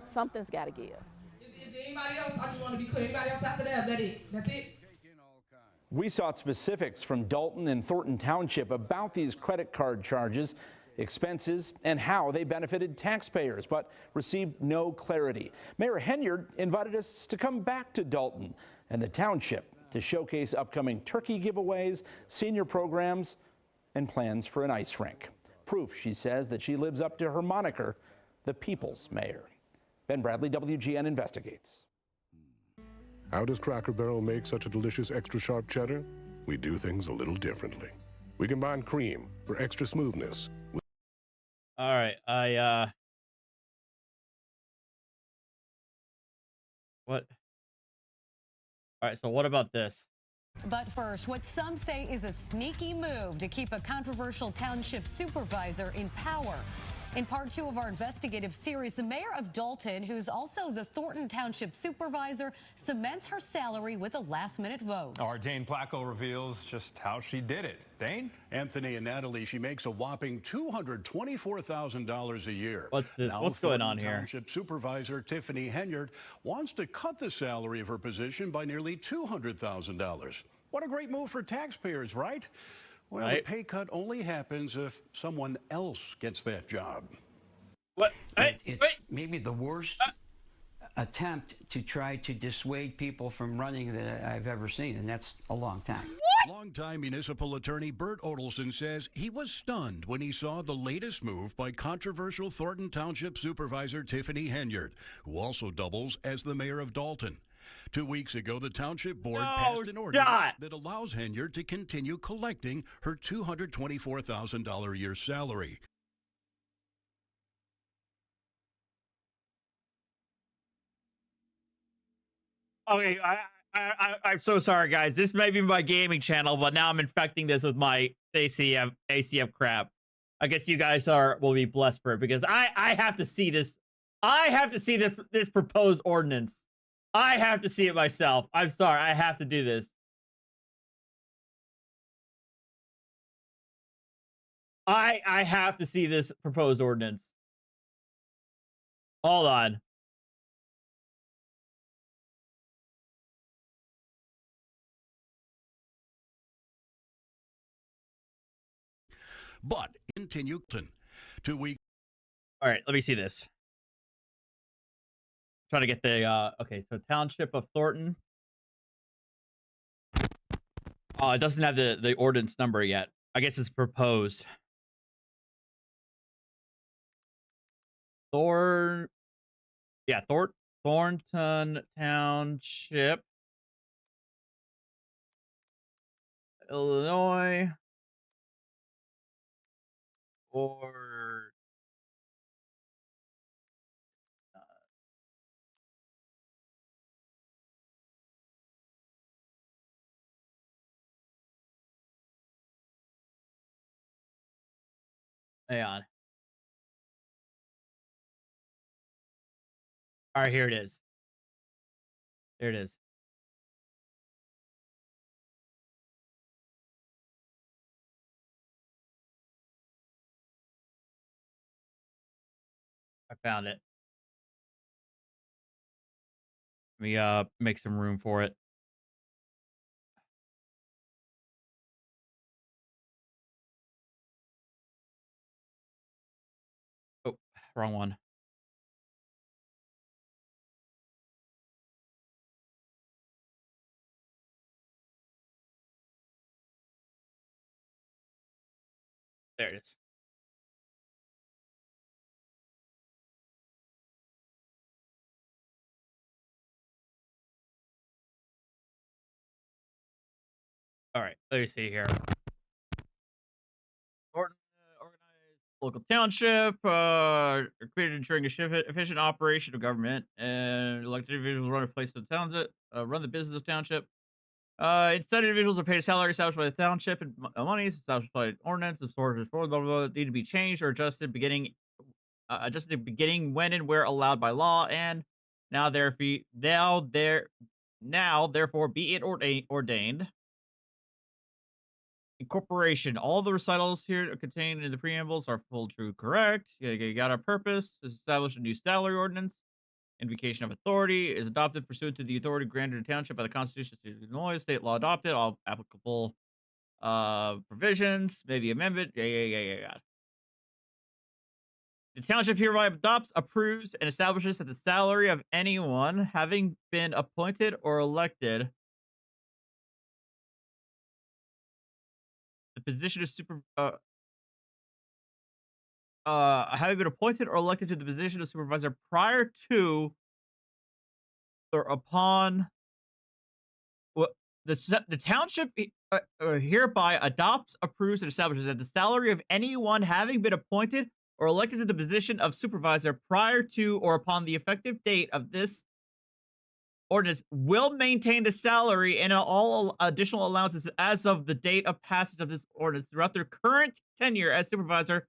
something's got to give. Is there anybody else? I just want to be clear. Anybody else after that? Is that it? That's it? We sought specifics from Dalton and Thornton Township about these credit card charges, expenses, and how they benefited taxpayers, but received no clarity. Mayor Henyard invited us to come back to Dalton and the township to showcase upcoming turkey giveaways, senior programs, and plans for an ice rink. Proof, she says, that she lives up to her moniker, the People's Mayor. Ben Bradley, WGN Investigates. How does Cracker Barrel make such a delicious extra sharp cheddar? We do things a little differently. We combine cream for extra smoothness. All right, what? All right, so what about this? But first, what some say is a sneaky move to keep a controversial township supervisor in power. In part 2 of our investigative series, the mayor of Dalton, who's also the Thornton Township supervisor, cements her salary with a last-minute vote. Our Dane Placco reveals just how she did it. Dane? Anthony and Natalie, she makes a whopping $224,000 a year. What's this? Now, What's going on here? Township supervisor Tiffany Henyard wants to cut the salary of her position by nearly $200,000. What a great move for taxpayers, right? Well, the pay cut only happens if someone else gets that job. What? It's maybe the worst attempt to try to dissuade people from running that I've ever seen, and that's a long time. Longtime municipal attorney Bert Odelson says he was stunned when he saw the latest move by controversial Thornton Township supervisor Tiffany Henyard, who also doubles as the mayor of Dalton. 2 weeks ago, the township board passed an ordinance that allows Henyard to continue collecting her $224,000 a year salary. Okay, I'm so sorry, guys. This may be my gaming channel, but now I'm infecting this with my ACF crap. I guess you guys will be blessed for it because I have to see this I have to see this proposed ordinance. I have to see it myself. I'm sorry. I have to do this. I have to see this proposed ordinance. Hold on. But continue 2 weeks. All right, let me see this. Trying to get the okay, so Township of Thornton. Oh, it doesn't have the ordinance number yet. I guess it's proposed. Thornton Township, Illinois, or hang on. All right, here it is. There it is. I found it. Let me make some room for it. Oh, wrong one. There it is. All right, let me see here. Organized local township, created during efficient operation of government, and elected individuals run a place of township, run the business of township. Instead, individuals are paid a salary established by the township and monies established by ordinance of sort of blah, blah, blah, need to be changed or adjusted beginning when and where allowed by law, and therefore be it ordained. Incorporation. All the recitals here contained in the preambles are full, true, correct. You got a purpose. Establish a new salary ordinance. Invocation of authority is adopted pursuant to the authority granted to township by the Constitution of Illinois. State law adopted. All applicable provisions. Maybe amendment. Yeah. The township hereby adopts, approves, and establishes that the salary of anyone having been appointed or elected the position of having been appointed or elected to the position of supervisor prior to or upon what the township hereby adopts, approves, and establishes that the salary of anyone having been appointed or elected to the position of supervisor prior to or upon the effective date of this ordinance will maintain the salary and all additional allowances as of the date of passage of this ordinance throughout their current tenure as supervisor,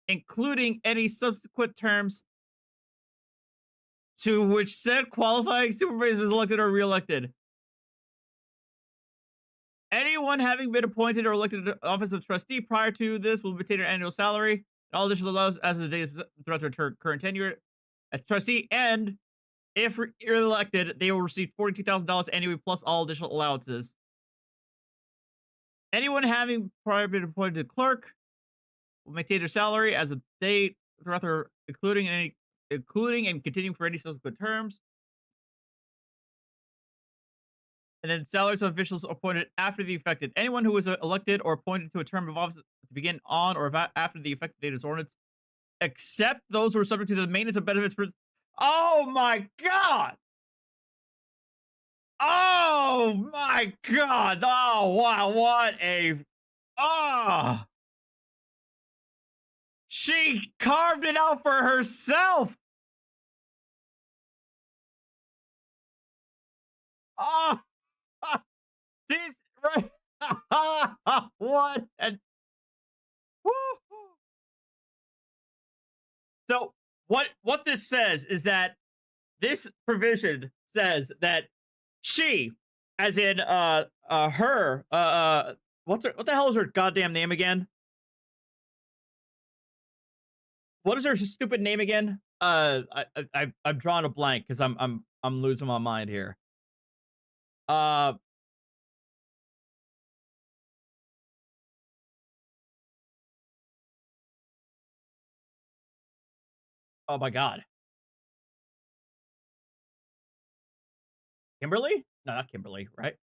including any subsequent terms to which said qualifying supervisor is elected or reelected. Anyone having been appointed or elected to the office of trustee prior to this will retain their annual salary and all additional allowances as of the date throughout their current tenure as trustee, and if you're elected, they will receive $42,000 annually plus all additional allowances. Anyone having prior been appointed to clerk will maintain their salary as a date throughout their including and continuing for any subsequent terms. And then salaries of officials appointed after the effective. Anyone who was elected or appointed to a term of office to begin on or after the effective date of this ordinance, except those who are subject to the maintenance of benefits. Oh my God! Oh my God! Oh wow! What a she carved it out for herself. Oh, she's right. What? So what this says is that this provision says that she, as in her, what the hell is her goddamn name again? What is her stupid name again? I'm drawing a blank because I'm losing my mind here. Oh my god. Kimberly? No, not Kimberly, right?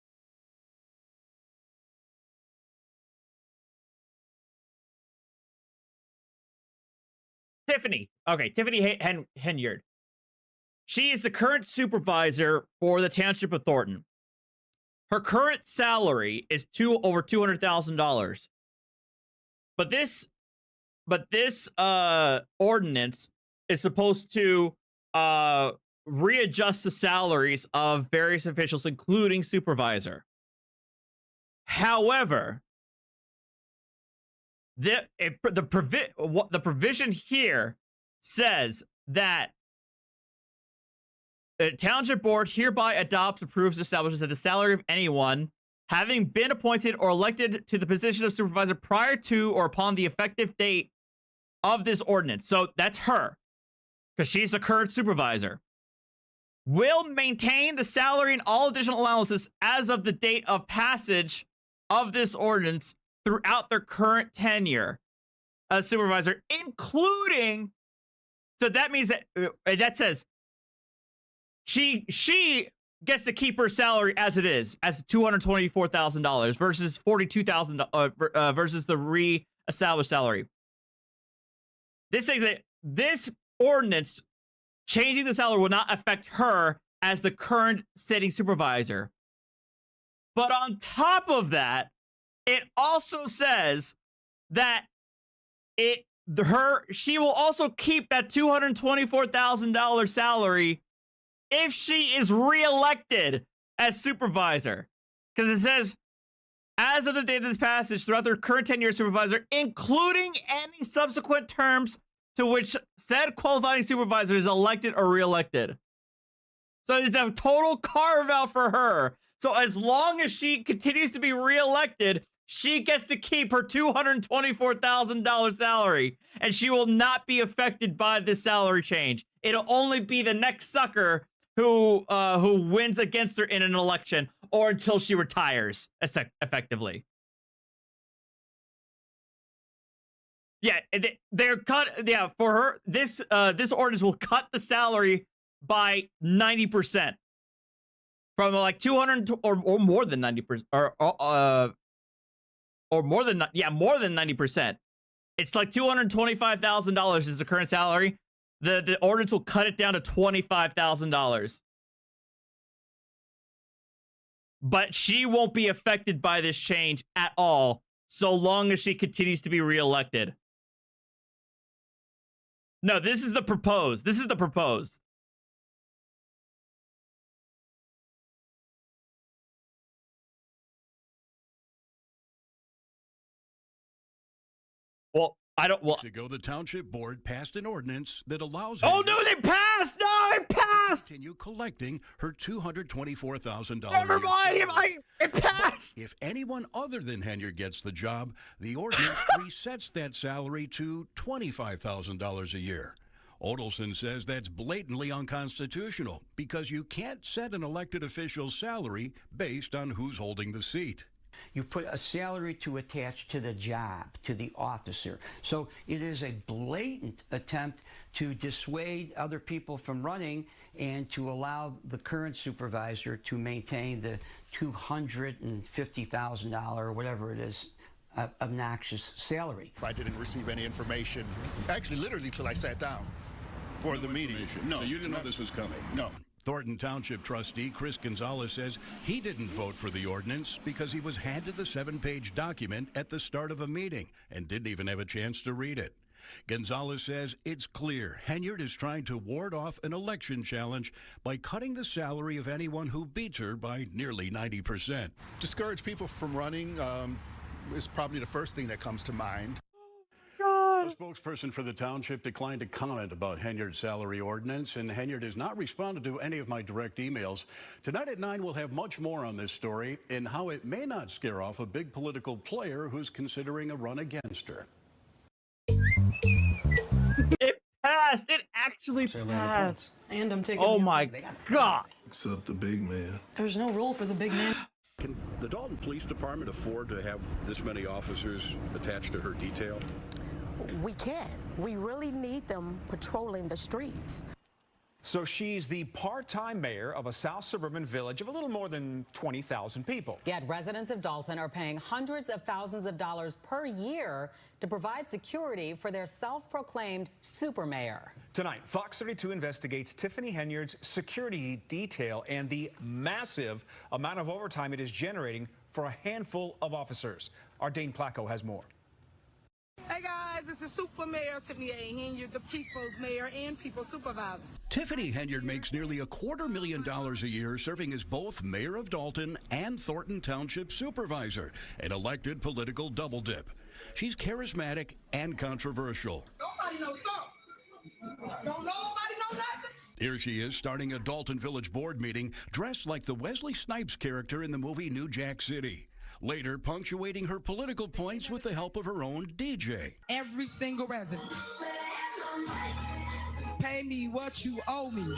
Tiffany. Okay, Tiffany Henyard. She is the current supervisor for the Township of Thornton. Her current salary is over $200,000. But this ordinance is supposed to readjust the salaries of various officials, including supervisor. However, the provision here says that the Township Board hereby adopts, approves, establishes that the salary of anyone having been appointed or elected to the position of supervisor prior to or upon the effective date of this ordinance, so that's her, because she's the current supervisor, will maintain the salary and all additional allowances as of the date of passage of this ordinance throughout their current tenure as supervisor, including, so that means that says she gets to keep her salary as it is, as $224,000 versus $42,000 versus the re-established salary. This says that this ordinance changing the salary will not affect her as the current sitting supervisor. But on top of that, it also says that she will also keep that $224,000 salary if she is reelected as supervisor. Because it says, as of the date of this passage, throughout their current tenure as supervisor, including any subsequent terms to which said qualifying supervisor is elected or reelected. So it's a total carve out for her. So as long as she continues to be reelected, she gets to keep her $224,000 salary, and she will not be affected by this salary change. It'll only be the next sucker who wins against her in an election, or until she retires, effectively. Yeah, they're cut. Yeah, for her, this ordinance will cut the salary by 90%, from like 200 or more than 90%, or more than 90%. It's like $225,000 is the current salary. The ordinance will cut it down to $25,000. But she won't be affected by this change at all, so long as she continues to be reelected. No, this is the proposed. This is the proposed. Well, I don't. Well, ago, the township board passed an ordinance that allows. Oh no, they passed! No, it passed. Continue collecting her $224,000. Never mind, it passed. If anyone other than Henyard gets the job, the ordinance resets that salary to $25,000 a year. Odelson says that's blatantly unconstitutional because you can't set an elected official's salary based on who's holding the seat. You put a salary to attach to the job, to the officer. So it is a blatant attempt to dissuade other people from running and to allow the current supervisor to maintain the $250,000 or whatever it is obnoxious salary. I didn't receive any information, actually literally till I sat down for the meeting. No, so you didn't know this was coming? No. Thornton Township trustee Chris Gonzalez says he didn't vote for the ordinance because he was handed the 7-page document at the start of a meeting and didn't even have a chance to read it. Gonzalez says it's clear Henyard is trying to ward off an election challenge by cutting the salary of anyone who beats her by nearly 90%. Discourage people from running is probably the first thing that comes to mind. God. A spokesperson for the township declined to comment about Henyard's salary ordinance, and Henyard has not responded to any of my direct emails. Tonight at 9, we'll have much more on this story and how it may not scare off a big political player who's considering a run against her. It passed. It actually passed. And I'm taking. Oh my God. Except the big man. There's no rule for the big man. Can the Dalton Police Department afford to have this many officers attached to her detail? We can. We really need them patrolling the streets. So she's the part-time mayor of a south suburban village of a little more than 20,000 people. Yet residents of Dalton are paying hundreds of thousands of dollars per year to provide security for their self-proclaimed super mayor. Tonight, Fox 32 investigates Tiffany Henyard's security detail and the massive amount of overtime it is generating for a handful of officers. Our Dane Placco has more. Hey guys, this is Super Mayor Tiffany A. Henyard, the People's Mayor and People's Supervisor. Tiffany Henyard makes nearly $250,000 a year serving as both mayor of Dalton and Thornton Township supervisor, an elected political double dip. She's charismatic and controversial. Nobody knows something. Don't nobody know nothing. Here she is starting a Dalton Village board meeting dressed like the Wesley Snipes character in the movie New Jack City. Later, punctuating her political points with the help of her own DJ. Every single resident. Pay me what you owe me.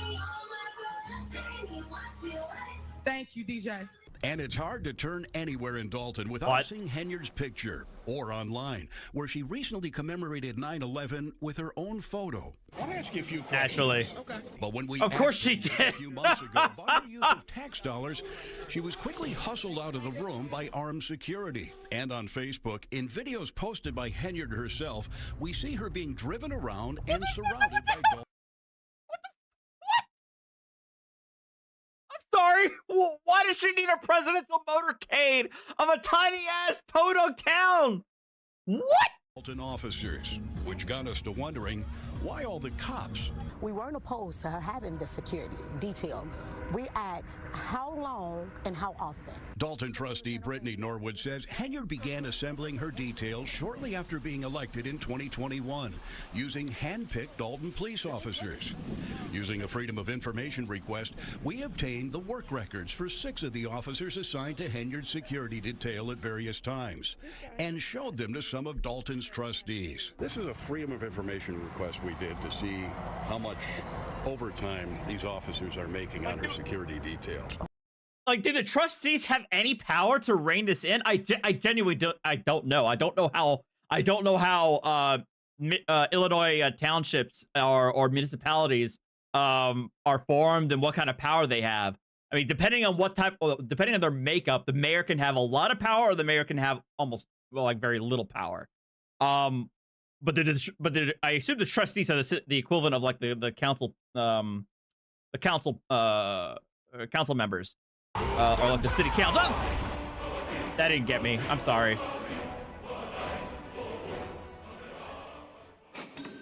Thank you, DJ. And it's hard to turn anywhere in Dalton without seeing Henyard's picture or online, where she recently commemorated 9/11 with her own photo. I'll ask you a few questions. Naturally. Okay. But when we of course she did did. A few months ago about the use of tax dollars, she was quickly hustled out of the room by armed security. And on Facebook, in videos posted by Henyard herself, we see her being driven around and surrounded by Dalton. Sorry, why does she need a presidential motorcade of a tiny-ass podunk town? What? Dalton officers, which got us to wondering, why all the cops? We weren't opposed to her having the security detail. We asked how long and how often. Dalton trustee Brittany Norwood says Henyard began assembling her detail shortly after being elected in 2021, using hand-picked Dalton police officers. Using a Freedom of Information request, we obtained the work records for 6 of the officers assigned to Henyard's security detail at various times, and showed them to some of Dalton's trustees. This is a Freedom of Information request we did to see how much overtime these officers are making on her security detail. Like, do the trustees have any power to rein this in? I genuinely don't. I don't know. I don't know how Illinois townships or municipalities are formed and what kind of power they have. I mean, depending on their makeup, the mayor can have a lot of power, or the mayor can have almost like very little power. But I assume the trustees are the equivalent of like the council council members. Or like the city council. That didn't get me. I'm sorry.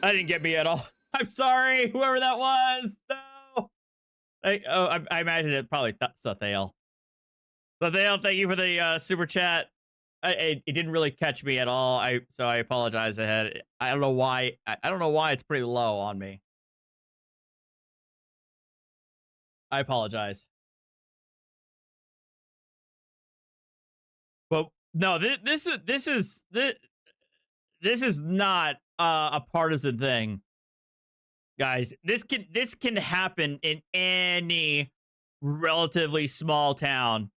That didn't get me at all. I'm sorry, whoever that was. No. I imagine it probably Sathael. Sathael, thank you for the super chat. It didn't really catch me at all. So I apologize ahead. I don't know why. I don't know why it's pretty low on me. I apologize. But no, this is not a partisan thing, guys. This can happen in any relatively small town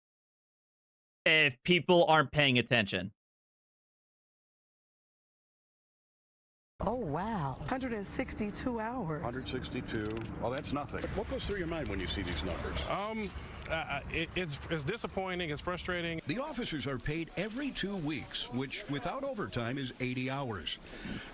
if people aren't paying attention. Oh, wow. 162 hours. 162. Well, that's nothing. What goes through your mind when you see these numbers? It's disappointing. It's frustrating. The officers are paid every 2 weeks, which without overtime is 80 hours.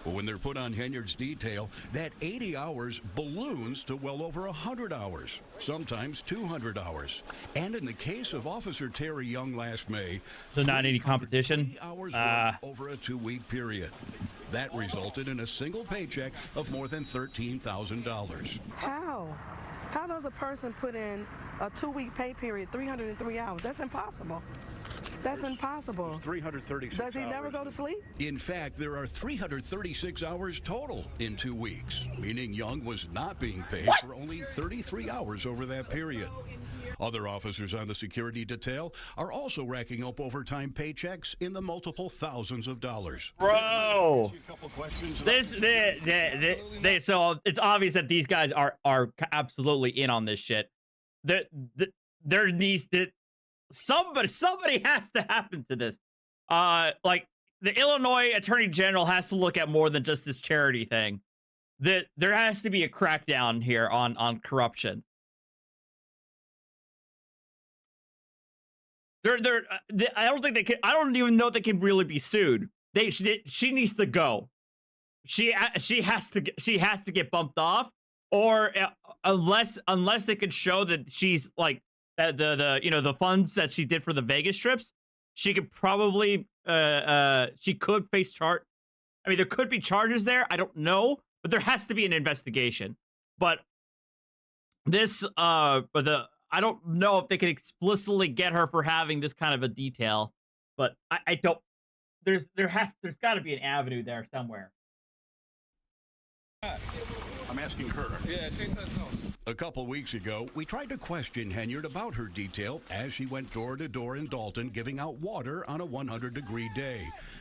But when they're put on Henyard's detail, that 80 hours balloons to well over 100 hours, sometimes 200 hours. And in the case of Officer Terry Young last May, so not any competition. Hours over a 2-week period. That resulted in a single paycheck of more than $13,000. How? How does a person put in a 2-week pay period, 303 hours? That's impossible. That's impossible. 336 Does he never hours. go to sleep? In fact, there are 336 hours total in 2 weeks, meaning Young was not being paid for only 33 hours over that period. Other officers on the security detail are also racking up overtime paychecks in the multiple thousands of dollars. Bro, so it's obvious that these guys are absolutely in on this shit. There needs that somebody has to happen to this. Like the Illinois Attorney General has to look at more than just this charity thing. That there has to be a crackdown here on corruption. I don't think they can. I don't even know they can really be sued. She needs to go. She has to get bumped off, or unless they could show that she's like the funds that she did for the Vegas trips, she could probably she could face charge. I mean, there could be charges there. I don't know, but there has to be an investigation. But this I don't know if they can explicitly get her for having this kind of a detail, but I don't. There's got to be an avenue there somewhere. I'm asking her. Yeah, she said so. A couple weeks ago, we tried to question Henyard about her detail as she went door to door in Dalton giving out water on a 100-degree day,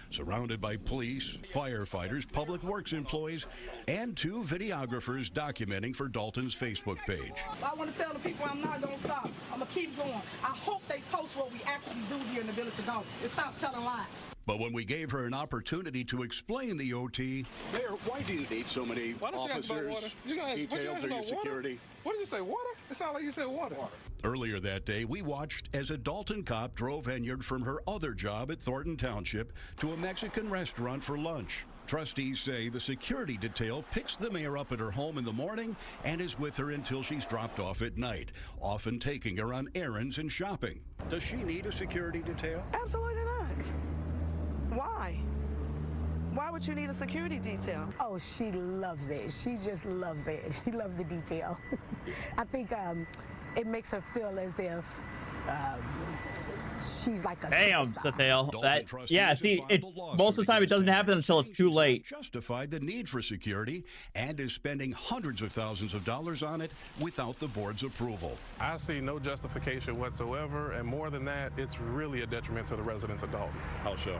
surrounded by police, firefighters, public works employees, and 2 videographers documenting for Dalton's Facebook page. I want to tell the people I'm not going to stop. I'm going to keep going. I hope they post what we actually do here in the village of Dalton and stop telling lies. But when we gave her an opportunity to explain the OT, Mayor, why do you need so many officers, details, or your security? What did you say, water? It sounded like you said water. earlier that day, we watched as a Dalton cop drove Henyard from her other job at Thornton Township to a Mexican restaurant for lunch. Trustees say the security detail picks the mayor up at her home in the morning and is with her until she's dropped off at night, often taking her on errands and shopping. Does she need a security detail? Absolutely not. Why? Why would you need a security detail? Oh, she loves it. She just loves it. She loves the detail. I think it makes her feel as if she's like a damn, Satale. Yeah, see, most of the time it doesn't happen until it's too late. Justified the need for security and is spending hundreds of thousands of dollars on it without the board's approval. I see no justification whatsoever, and more than that, it's really a detriment to the residents of Dalton. How so?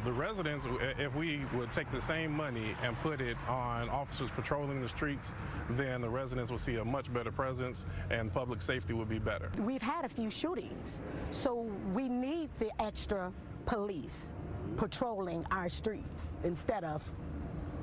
The residents, if we would take the same money and put it on officers patrolling the streets, then the residents will see a much better presence and public safety would be better. We've had a few shootings, so we need the extra police patrolling our streets instead of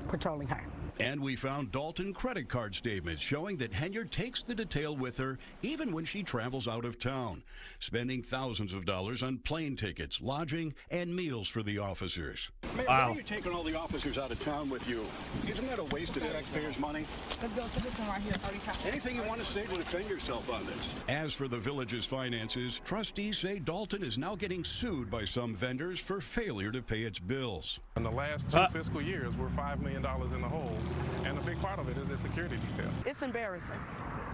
patrolling her. And we found Dalton credit card statements showing that Henyard takes the detail with her even when she travels out of town, spending thousands of dollars on plane tickets, lodging, and meals for the officers. Mayor, why are you taking all the officers out of town with you? Isn't that a waste of taxpayers' money? Let's go to this one right here, 30 times. Anything you want to say to defend yourself on this? As for the village's finances, trustees say Dalton is now getting sued by some vendors for failure to pay its bills. In the last 2 fiscal years, we're $5 million in the hole, and a big part of it is the security detail. It's embarrassing.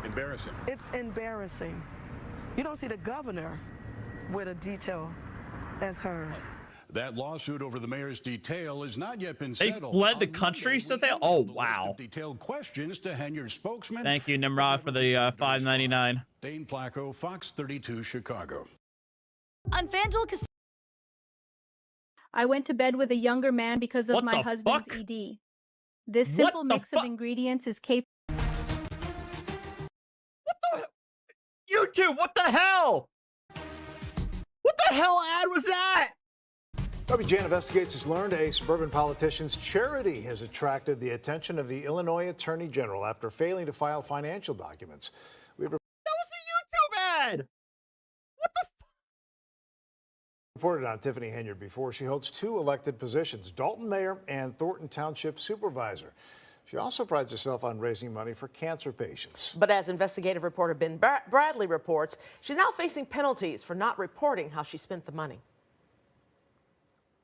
Embarrassing? It's embarrassing. You don't see the governor with a detail as hers. That lawsuit over the mayor's detail has not yet been They settled. fled the country, so they. Oh wow! Detailed questions to Henyard's spokesman. Thank you, Nimrod, for the $5.99. Dane Placco, Fox 32, Chicago. On FanDuel Casino, I went to bed with a younger man because of my husband's ED. This simple mix of ingredients is capable. YouTube, what the hell? What the hell ad was that? WGN Investigates has learned a suburban politician's charity has attracted the attention of the Illinois Attorney General after failing to file financial documents. That was a YouTube ad. What the reported on Tiffany Henyard before. She holds 2 elected positions, Dalton Mayor and Thornton Township Supervisor. She also prides herself on raising money for cancer patients. But as investigative reporter Ben Bradley reports, she's now facing penalties for not reporting how she spent the money.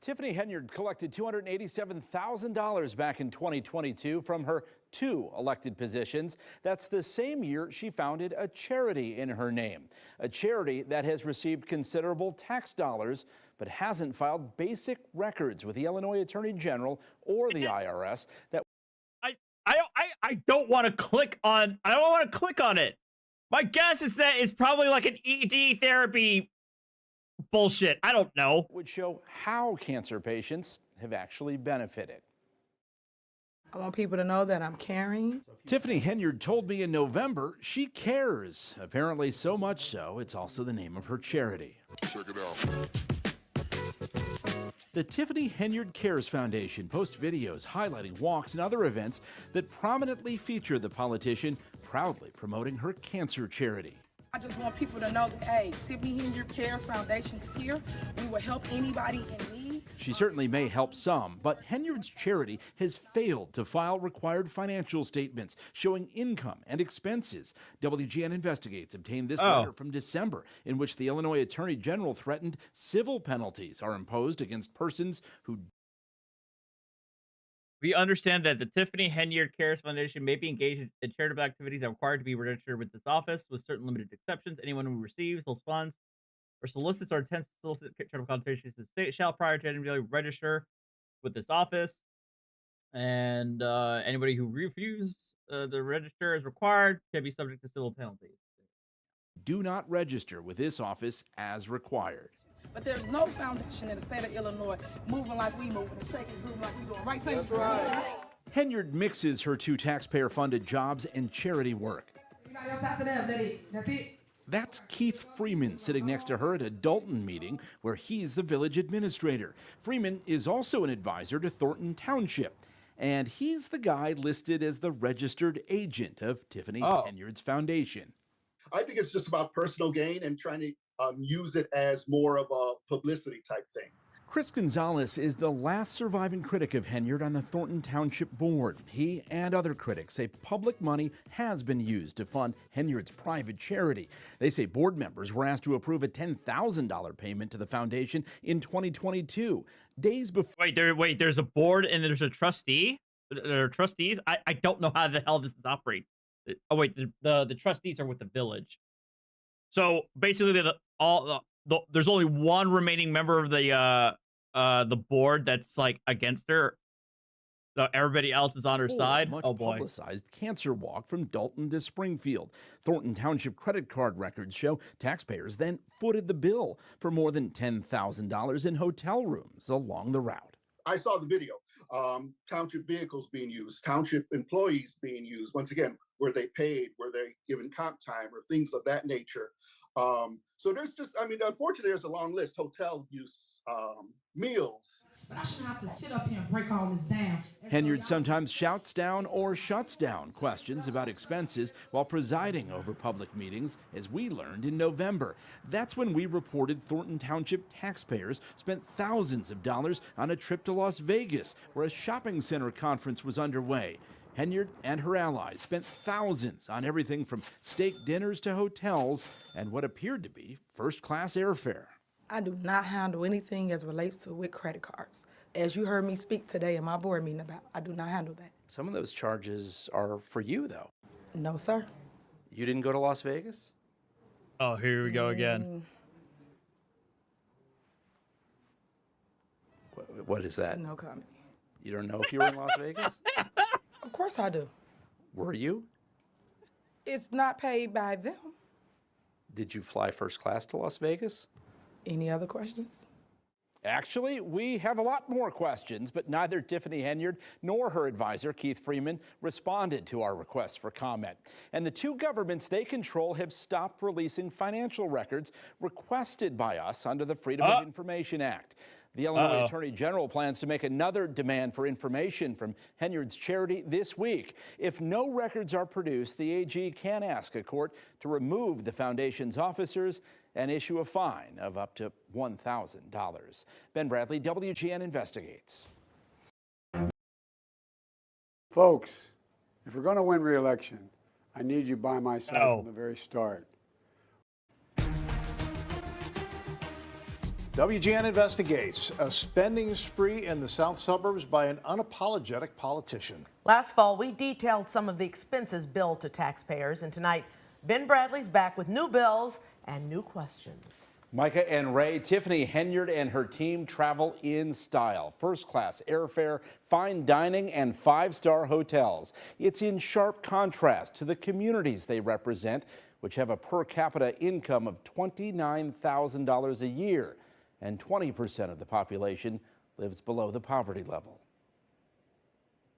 Tiffany Henyard collected $287,000 back in 2022 from her 2 elected positions. That's the same year she founded a charity in her name, a charity that has received considerable tax dollars but hasn't filed basic records with the Illinois Attorney General or the IRS that I don't want to click on it. My guess is that it's probably like an ED therapy bullshit. I don't know. Would show how cancer patients have actually benefited. I want people to know that I'm caring. Tiffany Henyard told me in November she cares. Apparently so much so, it's also the name of her charity. Check it out. The Tiffany Henyard Cares Foundation posts videos highlighting walks and other events that prominently feature the politician, proudly promoting her cancer charity. I just want people to know that, hey, Tiffany Henyard Cares Foundation is here. We will help anybody in need. She certainly may help some, but Henyard's charity has failed to file required financial statements showing income and expenses. WGN Investigates obtained this letter from December, in which the Illinois Attorney General threatened civil penalties are imposed against persons who... We understand that the Tiffany Henyard Cares Foundation may be engaged in charitable activities that are required to be registered with this office, with certain limited exceptions. Anyone who receives, holds funds, or solicits or intends to solicit charitable contributions to the state shall, prior to any register with this office. And anybody who refuses the register as required can be subject to civil penalties. Do not register with this office as required. But there's no foundation in the state of Illinois moving like we moving and shaking groove like we doing. Right? That's right. Henyard mixes her two taxpayer-funded jobs and charity work. Anybody else after that? That's it. That's Keith Freeman sitting next to her at a Dalton meeting where he's the village administrator. Freeman is also an advisor to Thornton Township, and he's the guy listed as the registered agent of Tiffany Henyard's foundation. I think it's just about personal gain and trying to use it as more of a publicity type thing. Chris Gonzalez is the last surviving critic of Henyard on the Thornton Township Board. He and other critics say public money has been used to fund Henyard's private charity. They say board members were asked to approve a $10,000 payment to the foundation in 2022, days before. Wait, there's a board and there's a trustee? There are trustees? I don't know how the hell this is operating. Oh, wait, the trustees are with the village. So basically, there's only one remaining member of the board that's like against her. So everybody else is on her side. Much oh boy! Publicized cancer walk from Dalton to Springfield. Thornton Township credit card records show taxpayers then footed the bill for more than $10,000 in hotel rooms along the route. I saw the video. Township vehicles being used, township employees being used. Once again, were they paid? Were they given comp time or things of that nature? So there's just, I mean, unfortunately, there's a long list. Hotel use, meals. But I shouldn't have to sit up here and break all this down. Henyard sometimes shouts down or shuts down questions about expenses while presiding over public meetings, as we learned in November. That's when we reported Thornton Township taxpayers spent thousands of dollars on a trip to Las Vegas, where a shopping center conference was underway. Henyard and her allies spent thousands on everything from steak dinners to hotels and what appeared to be first-class airfare. I do not handle anything as relates to with credit cards. As you heard me speak today in my board meeting about, I do not handle that. Some of those charges are for you, though. No, sir. You didn't go to Las Vegas? Oh, here we go again. What is that? No comment. You don't know if you were in Las Vegas? Of course I do. Were you? It's not paid by them. Did you fly first class to Las Vegas? Any other questions? Actually, we have a lot more questions, but neither Tiffany Henyard nor her advisor, Keith Freeman, responded to our requests for comment. And the two governments they control have stopped releasing financial records requested by us under the Freedom of Information Act. The Illinois Attorney General plans to make another demand for information from Henyard's charity this week. If no records are produced, the AG can ask a court to remove the foundation's officers and issue a fine of up to $1,000. Ben Bradley, WGN Investigates. Folks, if we're going to win re-election, I need you by my side from the very start. WGN Investigates a spending spree in the south suburbs by an unapologetic politician. Last fall, we detailed some of the expenses billed to taxpayers, and tonight, Ben Bradley's back with new bills and new questions. Micah and Ray, Tiffany Henyard and her team travel in style. First-class airfare, fine dining, and five-star hotels. It's in sharp contrast to the communities they represent, which have a per capita income of $29,000 a year, and 20% of the population lives below the poverty level.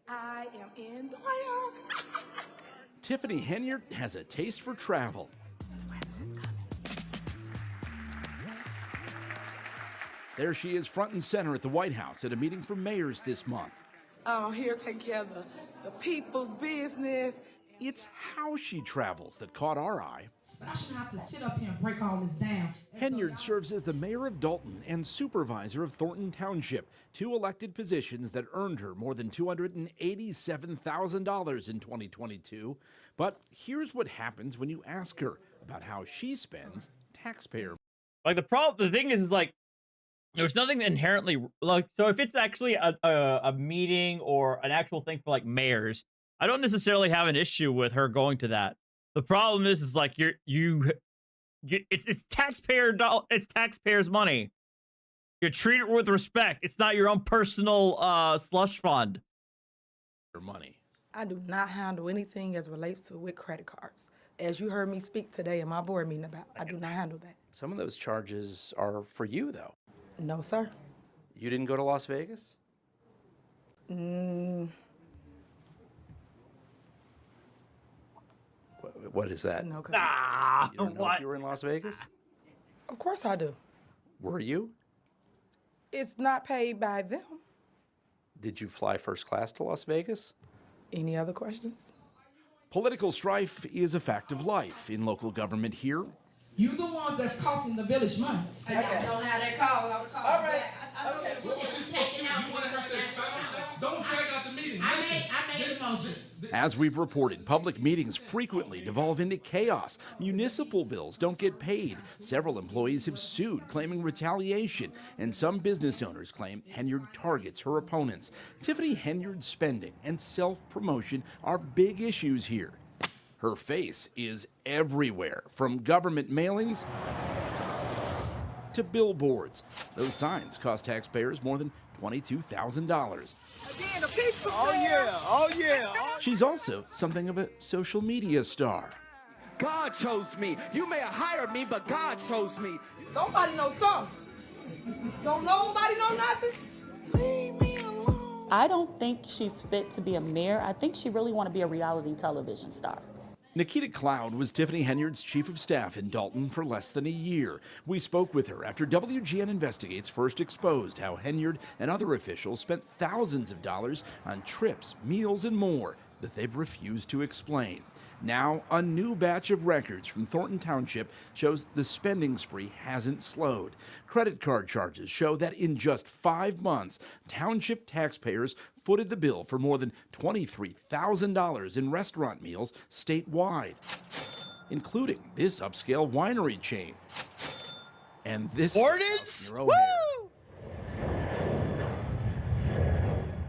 I am in the White House. Tiffany Henyard has a taste for travel. There she is front and center at the White House at a meeting for mayors this month. I'm here taking care of the people's business. It's how she travels that caught our eye. I shouldn't have to sit up here and break all this down. Henyard serves as the mayor of Dalton and supervisor of Thornton Township, two elected positions that earned her more than $287,000 in 2022. But here's what happens when you ask her about how she spends taxpayer money. Like the thing is like, there's nothing inherently like, so if it's actually a meeting or an actual thing for like mayors, I don't necessarily have an issue with her going to that. The problem is like it's taxpayers' money. You treat it with respect. It's not your own personal slush fund. Money. I do not handle anything as relates to with credit cards. As you heard me speak today in my board meeting about, I do not handle that. Some of those charges are for you, though. No, sir. You didn't go to Las Vegas? What is that? No, you don't know if you were in Las Vegas? Of course I do. Were you? It's not paid by them. Did you fly first class to Las Vegas? Any other questions? Political strife is a fact of life in local government here. You the ones that's costing the village money. I don't have that call. All right. Okay. What was she supposed to do? You wanted her to expound on that? Don't drag out the meeting. I made a motion. As we've reported, public meetings frequently devolve into chaos. Municipal bills don't get paid. Several employees have sued, claiming retaliation. And some business owners claim Henyard targets her opponents. Tiffany Henyard's spending and self-promotion are big issues here. Her face is everywhere, from government mailings to billboards. Those signs cost taxpayers more than $22,000. Oh yeah. She's also something of a social media star. God chose me. You may have hired me, but God chose me. Somebody knows something. Don't nobody know nothing? Leave me alone. I don't think she's fit to be a mayor. I think she really want to be a reality television star. Nikita Cloud was Tiffany Henyard's chief of staff in Dalton for less than a year. We spoke with her after WGN Investigates first exposed how Henyard and other officials spent thousands of dollars on trips, meals, and more that they've refused to explain. Now, a new batch of records from Thornton Township shows the spending spree hasn't slowed. Credit card charges show that in just 5 months, township taxpayers footed the bill for more than $23,000 in restaurant meals statewide, including this upscale winery chain. And this Ordnance? Woo!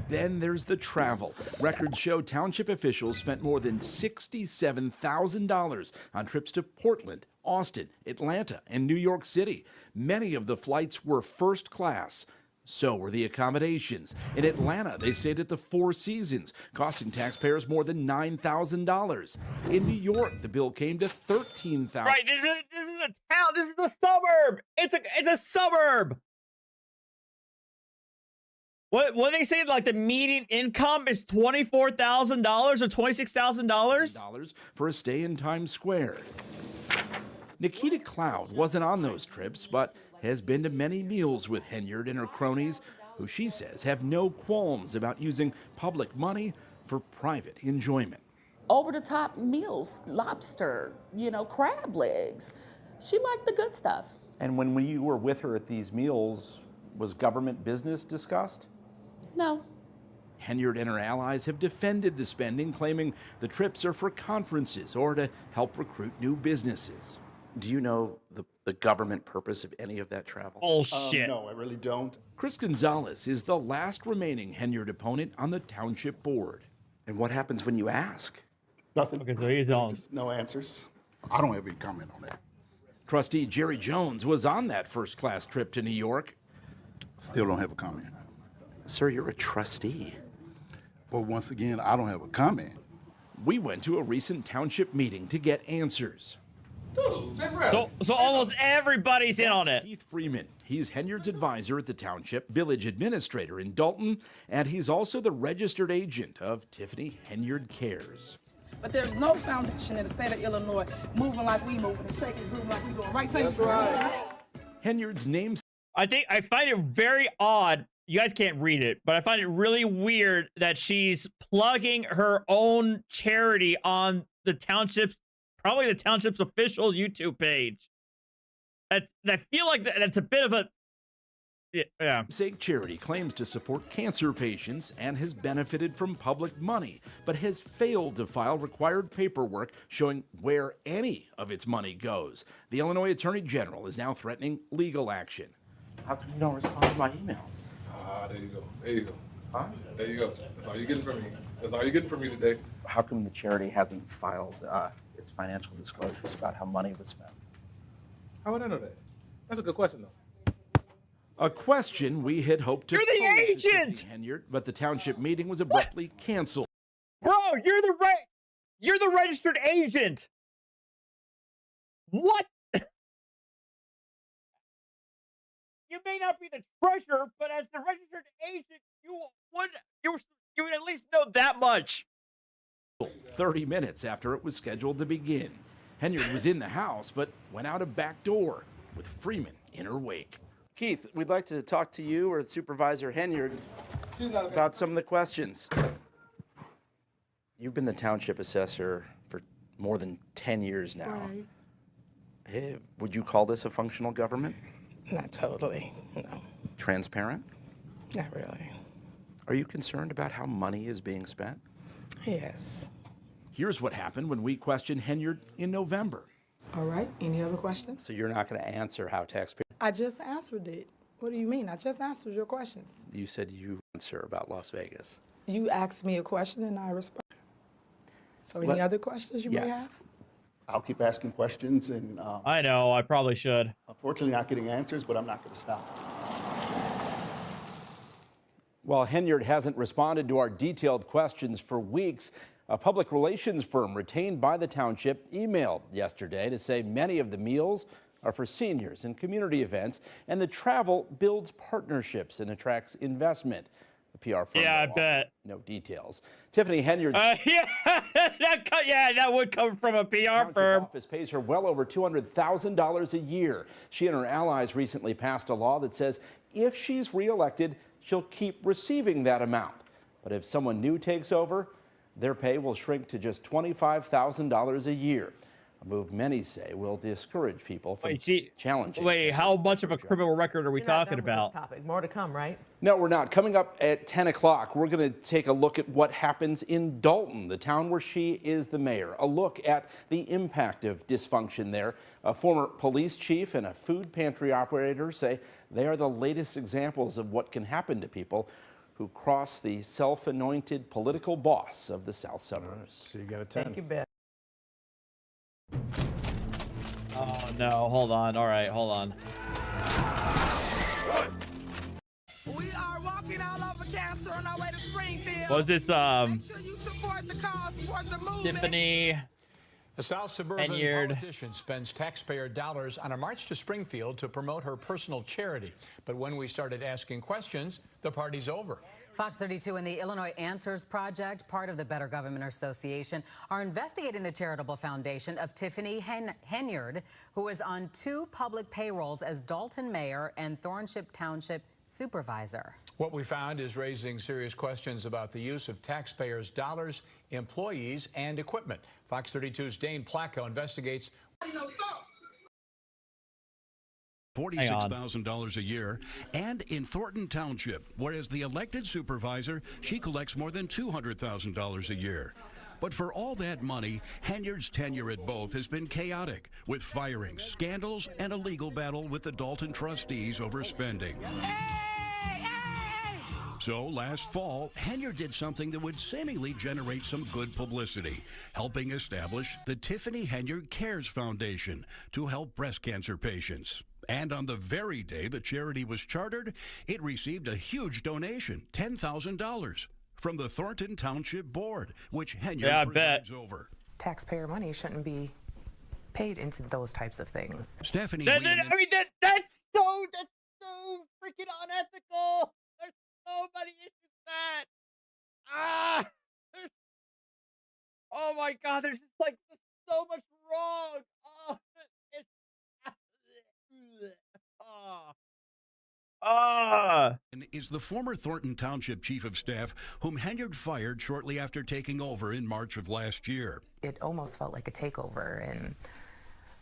Then there's the travel. Records show township officials spent more than $67,000 on trips to Portland, Austin, Atlanta, and New York City. Many of the flights were first class. So were the accommodations. In Atlanta, they stayed at the Four Seasons, costing taxpayers more than $9,000. In New York, the bill came to $13,000. Right, this is a town. This is the suburb. It's a suburb. What they say? Like the median income is $24,000 or $26,000 for a stay in Times Square. Nikita Cloud wasn't on those trips, but has been to many meals with Henyard and her cronies, who she says have no qualms about using public money for private enjoyment. Over-the-top meals, lobster, crab legs. She liked the good stuff. And when you were with her at these meals, was government business discussed? No. Henyard and her allies have defended the spending, claiming the trips are for conferences or to help recruit new businesses. Do you know the government purpose of any of that travel? Oh, shit. No, I really don't. Chris Gonzalez is the last remaining Henyard opponent on the township board. And what happens when you ask? Nothing. Okay, so he's on. Just no answers. I don't have any comment on that. Trustee Jerry Jones was on that first-class trip to New York. Still don't have a comment. Sir, you're a trustee. Well, once again, I don't have a comment. We went to a recent township meeting to get answers. So almost everybody's in on it. Keith Freeman. He's Henyard's advisor at the township, village administrator in Dalton, and he's also the registered agent of Tiffany Henyard Cares. But there's no foundation in the state of Illinois moving like we moving and shaking and grooving like we doing. Right? That's right. Henyard's name. I find it very odd. You guys can't read it, but I find it really weird that she's plugging her own charity on the township's, probably the township's official YouTube page. I feel like that's a bit of a, yeah. Sake Charity claims to support cancer patients and has benefited from public money, but has failed to file required paperwork showing where any of its money goes. The Illinois Attorney General is now threatening legal action. How come you don't respond to my emails? There you go. There you go. Huh? There you go. That's all you're getting from me. That's all you're getting from me today. How come the charity hasn't filed its financial disclosures about how money was spent? How would I know that? That's a good question, though. A question we had hoped to You're the pose to agent! Tiffany Henyard, but the township meeting was abruptly canceled. Bro, you're the registered agent. What? You may not be the treasurer, but as the registered agent, you would at least know that much. 30 minutes after it was scheduled to begin. Henyard was in the house, but went out a back door with Freeman in her wake. Keith, we'd like to talk to you or Supervisor Henyard about some of the questions. You've been the township assessor for more than 10 years now. Right. Hey, would you call this a functional government? Not totally, no. Transparent? Not really. Are you concerned about how money is being spent? Yes. Here's what happened when we questioned Henyard in November. All right, any other questions? So you're not going to answer how taxpayers... I just answered it. What do you mean? I just answered your questions. You said you answer about Las Vegas. You asked me a question and I responded. So any other questions you may have? I'll keep asking questions, and I know, I probably should. Unfortunately, not getting answers, but I'm not going to stop. While Henyard hasn't responded to our detailed questions for weeks, a public relations firm retained by the township emailed yesterday to say many of the meals are for seniors and community events, and the travel builds partnerships and attracts investment. The PR firm. Yeah, I bet. No details. Tiffany Henyard. That would come from a PR firm. Office pays her well over $200,000 a year. She and her allies recently passed a law that says if she's reelected, she'll keep receiving that amount. But if someone new takes over, their pay will shrink to just $25,000 a year. A move many say will discourage people from challenging. Wait, how much of a criminal record are we talking about? Topic. More to come, right? No, we're not. Coming up at 10 o'clock, we're going to take a look at what happens in Dalton, the town where she is the mayor. A look at the impact of dysfunction there. A former police chief and a food pantry operator say they are the latest examples of what can happen to people who cross the self-anointed political boss of the South Suburbs. So you got a 10. Thank you, Ben. Oh no, hold on. All right, hold on. We are walking all over cancer on our way to Springfield. Was it Make sure you support the cause, support the movement. Tiffany A South suburban Henyard politician spends taxpayer dollars on a march to Springfield to promote her personal charity. But when we started asking questions, the party's over. Fox 32 and the Illinois Answers Project, part of the Better Government Association, are investigating the charitable foundation of Tiffany Henyard, who is on 2 public payrolls as Dalton mayor and Thornship Township supervisor. What we found is raising serious questions about the use of taxpayers' dollars, employees, and equipment. Fox 32's Dane Placco investigates. $46,000 a year, and in Thornton Township, whereas the elected supervisor, she collects more than $200,000 a year. But for all that money, Henyard's tenure at both has been chaotic, with firings, scandals, and a legal battle with the Dalton trustees over spending. So last fall, Henyard did something that would seemingly generate some good publicity, helping establish the Tiffany Henyard Cares Foundation to help breast cancer patients. And on the very day the charity was chartered, it received a huge donation, $10,000, from the Thornton Township Board, which Henyard presides over. Taxpayer money shouldn't be paid into those types of things. Stephanie, that's so freaking unethical. There's so many issues with that. Oh my God, there's just like so much wrong. Is the former Thornton Township Chief of Staff, whom Henyard fired shortly after taking over in March of last year. It almost felt like a takeover, and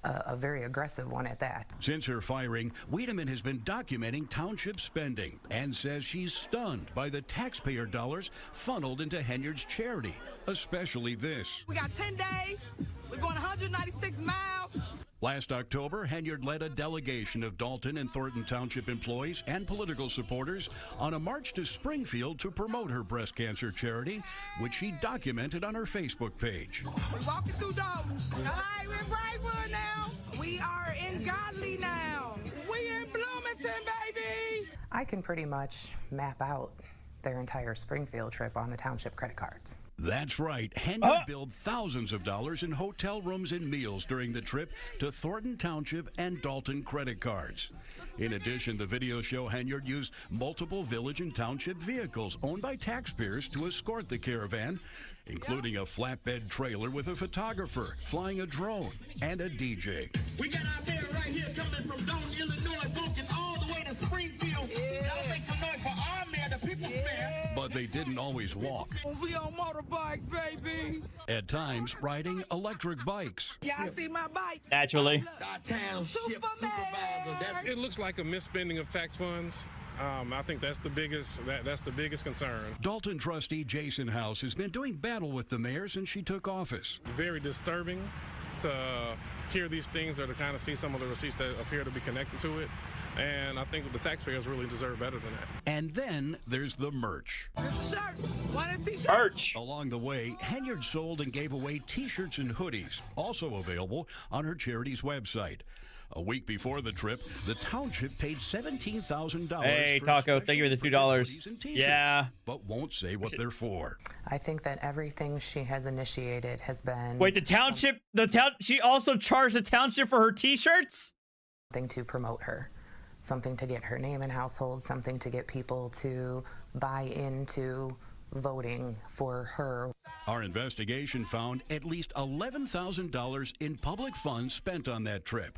a very aggressive one at that. Since her firing, Wiedemann has been documenting township spending and says she's stunned by the taxpayer dollars funneled into Henyard's charity, especially this. We got 10 days. We're going 196 miles. Last October, Henyard led a delegation of Dalton and Thornton Township employees and political supporters on a march to Springfield to promote her breast cancer charity, which she documented on her Facebook page. We're walking through Dalton. Hi, we're in Brightwood now. We are in Godly now. We in Bloomington, baby. I can pretty much map out their entire Springfield trip on the township credit cards. That's right. Henyard billed thousands of dollars in hotel rooms and meals during the trip to Thornton Township and Dalton credit cards. In addition, the videos show Henyard used multiple village and township vehicles owned by taxpayers to escort the caravan, including a flatbed trailer with a photographer, flying a drone, and a DJ. We got our mayor right here coming from Dalton, Illinois, walking all the way to Springfield. Y'all make some noise for our mayor, the people's mayor. But they didn't always walk. We on motorbikes, baby. At times, riding electric bikes. Yeah, I see my bike. Naturally. Our township supervisor. It looks like a misspending of tax funds. I think that's the biggest concern. Dalton trustee Jason House has been doing battle with the mayor since she took office. Very disturbing to hear these things or to kind of see some of the receipts that appear to be connected to it. And I think the taxpayers really deserve better than that. And then there's the merch. Merch. Along the way, Henyard sold and gave away t-shirts and hoodies, also available on her charity's website. A week before the trip, the township paid $17,000. Hey, Taco, thank you for the $2. Yeah. But won't say what they're for. I think that everything she has initiated has been... Wait, she also charged the township for her t-shirts? Something to promote her. Something to get her name in household, something to get people to buy into voting for her. Our investigation found at least $11,000 in public funds spent on that trip.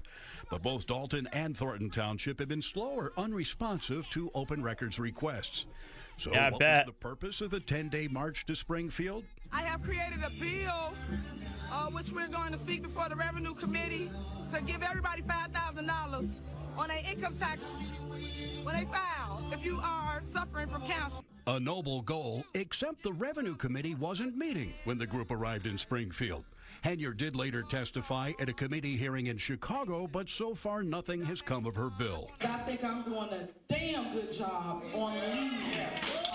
But both Dalton and Thornton Township have been slow or unresponsive to open records requests. So what was the purpose of the 10-day march to Springfield? I have created a bill, which we're going to speak before the Revenue Committee, to give everybody $5,000 on their income tax when they file, if you are suffering from cancer. A noble goal, except the Revenue Committee wasn't meeting when the group arrived in Springfield. Henyard did later testify at a committee hearing in Chicago, but so far nothing has come of her bill. I think I'm doing a damn good job on leave.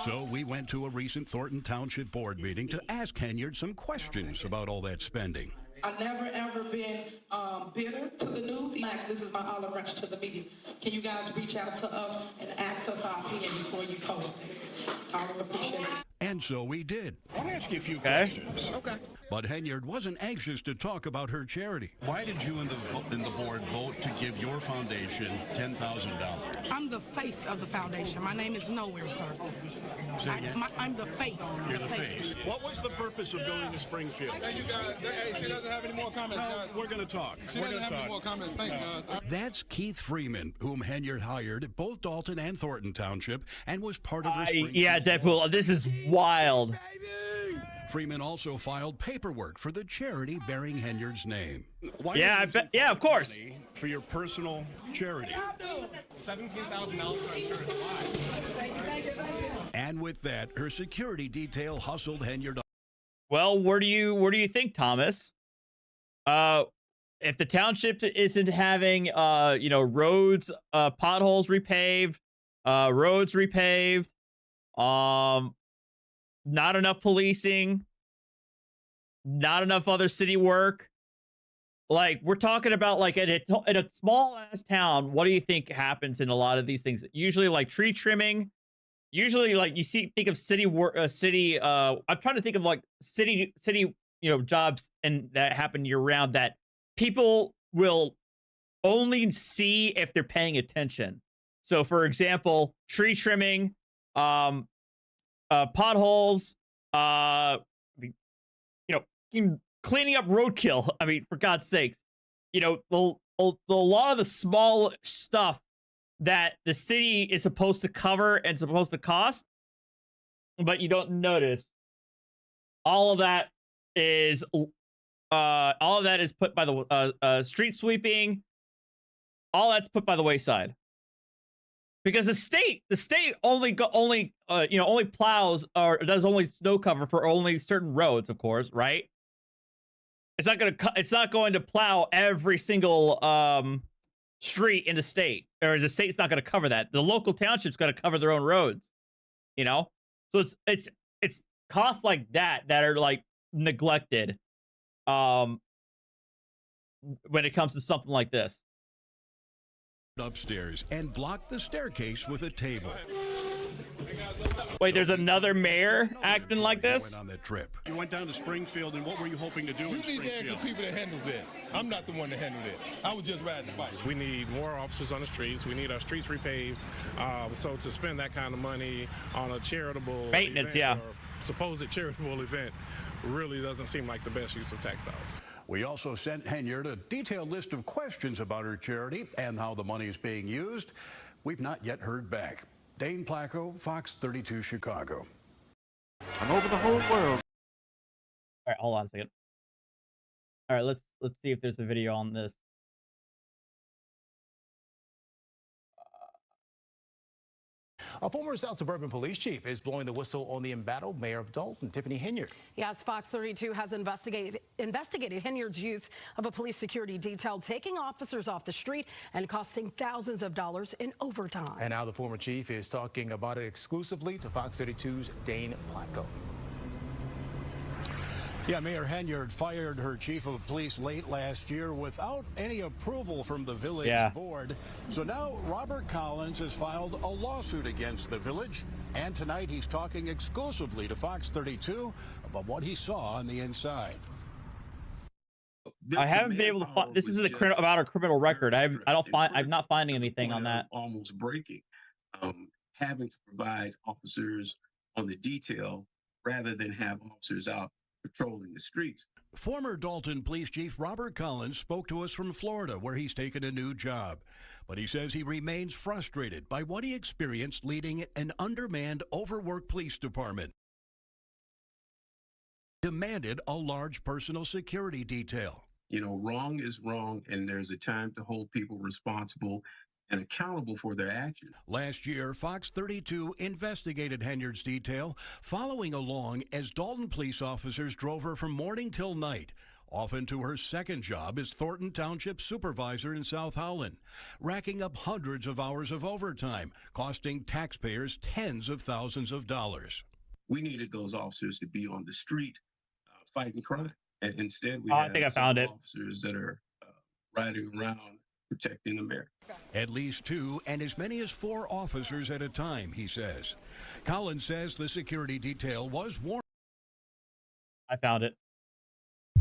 So we went to a recent Thornton Township Board meeting to ask Henyard some questions about all that spending. I've never ever been bitter to the news. This is my olive branch to the media. Can you guys reach out to us and ask us our opinion before you post it? I would appreciate it. And so we did. I want to ask you a few questions. Okay. But Henyard wasn't anxious to talk about her charity. Why did you and the board vote to give your foundation $10,000? I'm the face of the foundation. My name is nowhere, sir. Say again? I'm the face. You're the face. What was the purpose of going to Springfield? Hey, you guys. Hey, she doesn't have any more comments, guys. We're going to talk. She doesn't have any more comments. Thanks, guys. That's Keith Freeman, whom Henyard hired at both Dalton and Thornton Township and was part of her Springfield. Yeah, Deadpool, this is wild. Freeman also filed paperwork for the charity bearing Henyard's name. Why yeah, of course. For your personal charity. $17,000 for insurance. And with that, her security detail hustled Henyard. Well, where do you think, Thomas? If the township isn't having roads, potholes repaved, roads repaved, Not enough policing. Not enough other city work. Like, we're talking about, like, in a small ass town, what do you think happens in a lot of these things? Usually, like, tree trimming. Usually, like, think of city work, I'm trying to think of, like, city, jobs and that happen year round that people will only see if they're paying attention. So, for example, tree trimming, potholes, cleaning up roadkill. I mean, for God's sakes, a lot of the small stuff that the city is supposed to cover and supposed to cost, but you don't notice. All of that is put by the street sweeping. All that's put by the wayside. Because the state only plows or does only snow cover for only certain roads, of course, right? It's not going to plow every single street in the state, or the state's not going to cover that. The local township's got to cover their own roads, So it's costs like that are like neglected when it comes to something like this. Upstairs and block the staircase with a table. Wait, there's another mayor acting like this? On that trip. You went down to Springfield, and what were you hoping to do in Springfield? You need to ask the people that handles that. I'm not the one that handled it. I was just riding the bike. We need more officers on the streets. We need our streets repaved. So to spend that kind of money on a charitable maintenance, event, or supposed charitable event, really doesn't seem like the best use of tax dollars. We also sent Henyard a detailed list of questions about her charity and how the money is being used. We've not yet heard back. Dane Placco, Fox 32 Chicago. I'm over the whole world. All right, hold on a second. All right, let's see if there's a video on this. A former South Suburban police chief is blowing the whistle on the embattled mayor of Dalton, Tiffany Henyard. Yes, Fox 32 has investigated Henyard's use of a police security detail, taking officers off the street and costing thousands of dollars in overtime. And now the former chief is talking about it exclusively to Fox 32's Dane Placco. Yeah, Mayor Henyard fired her chief of police late last year without any approval from the village board. So now Robert Collins has filed a lawsuit against the village. And tonight he's talking exclusively to Fox 32 about what he saw on the inside. I haven't been able to find. This isn't about her criminal record. I'm not finding anything on that. Almost breaking, having to provide officers on the detail rather than have officers out patrolling the streets. Former Dalton Police Chief Robert Collins spoke to us from Florida, where he's taken a new job. But he says he remains frustrated by what he experienced leading an undermanned, overworked police department. Demanded a large personal security detail. Wrong is wrong, and there's a time to hold people responsible and accountable for their actions. Last year, Fox 32 investigated Henyard's detail, following along as Dalton police officers drove her from morning till night, often to her second job as Thornton Township supervisor in South Howland, racking up hundreds of hours of overtime, costing taxpayers tens of thousands of dollars. We needed those officers to be on the street fighting crime, and instead we I think I found it. Officers that are riding around protecting America. At least 2 and as many as 4 officers at a time, he says. Collins says the security detail was warned. I found it.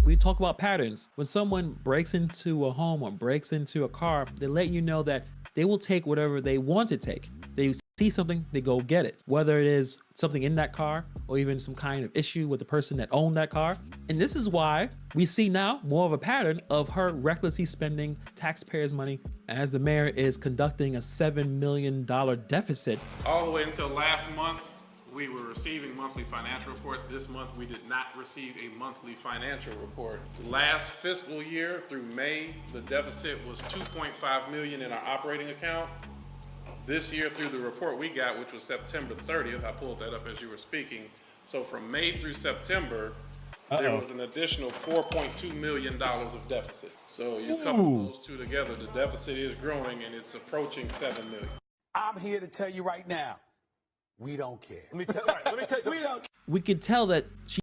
We talk about patterns. When someone breaks into a home or breaks into a car, they let you know that they will take whatever they want to take. They see something, they go get it. Whether it is something in that car or even some kind of issue with the person that owned that car. And this is why we see now more of a pattern of her recklessly spending taxpayers' money as the mayor is conducting a $7 million deficit. All the way until last month, we were receiving monthly financial reports. This month, we did not receive a monthly financial report. Last fiscal year through May, the deficit was $2.5 million in our operating account. This year, through the report we got, which was September 30th, I pulled that up as you were speaking. So from May through September, there was an additional $4.2 million of deficit. So you couple those two together, the deficit is growing and it's approaching $7 million. I'm here to tell you right now, We don't care. Let me tell you something. We don't care. We could tell that she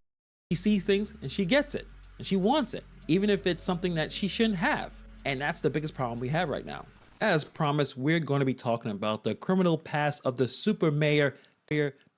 sees things and she gets it and she wants it, even if it's something that she shouldn't have. And that's the biggest problem we have right now. As promised, we're going to be talking about the criminal past of the super mayor,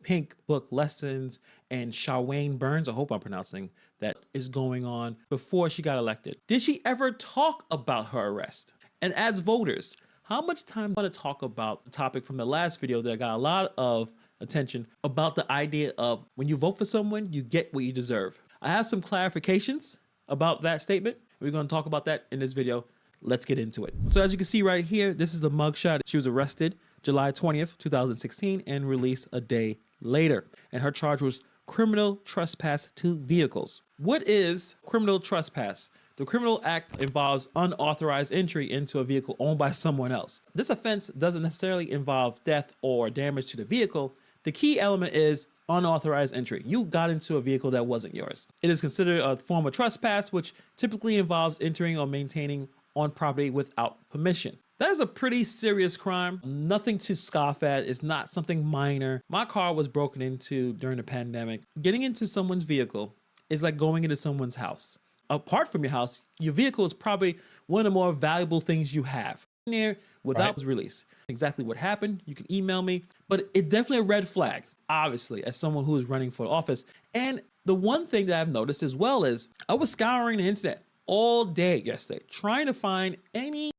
Pink Book Lessons, and Shawane Burns, I hope I'm pronouncing that, is going on before she got elected. Did she ever talk about her arrest? And as voters, how much time want to talk about the topic from the last video that got a lot of attention about the idea of when you vote for someone, you get what you deserve? I have some clarifications about that statement. We're going to talk about that in this video. Let's get into it. So as you can see right here, this is the mugshot. She was arrested July 20th, 2016 and released a day later. And her charge was criminal trespass to vehicles. What is criminal trespass? The criminal act involves unauthorized entry into a vehicle owned by someone else. This offense doesn't necessarily involve death or damage to the vehicle. The key element is unauthorized entry. You got into a vehicle that wasn't yours. It is considered a form of trespass, which typically involves entering or maintaining on property without permission. That is a pretty serious crime. Nothing to scoff at. It's not something minor. My car was broken into during the pandemic. Getting into someone's vehicle is like going into someone's house. Apart from your house, your vehicle is probably one of the more valuable things you have. There without release. Exactly what happened, you can email me, but it's definitely a red flag, obviously, as someone who is running for office. And the one thing that I've noticed as well is I was scouring the internet all day yesterday, trying to find any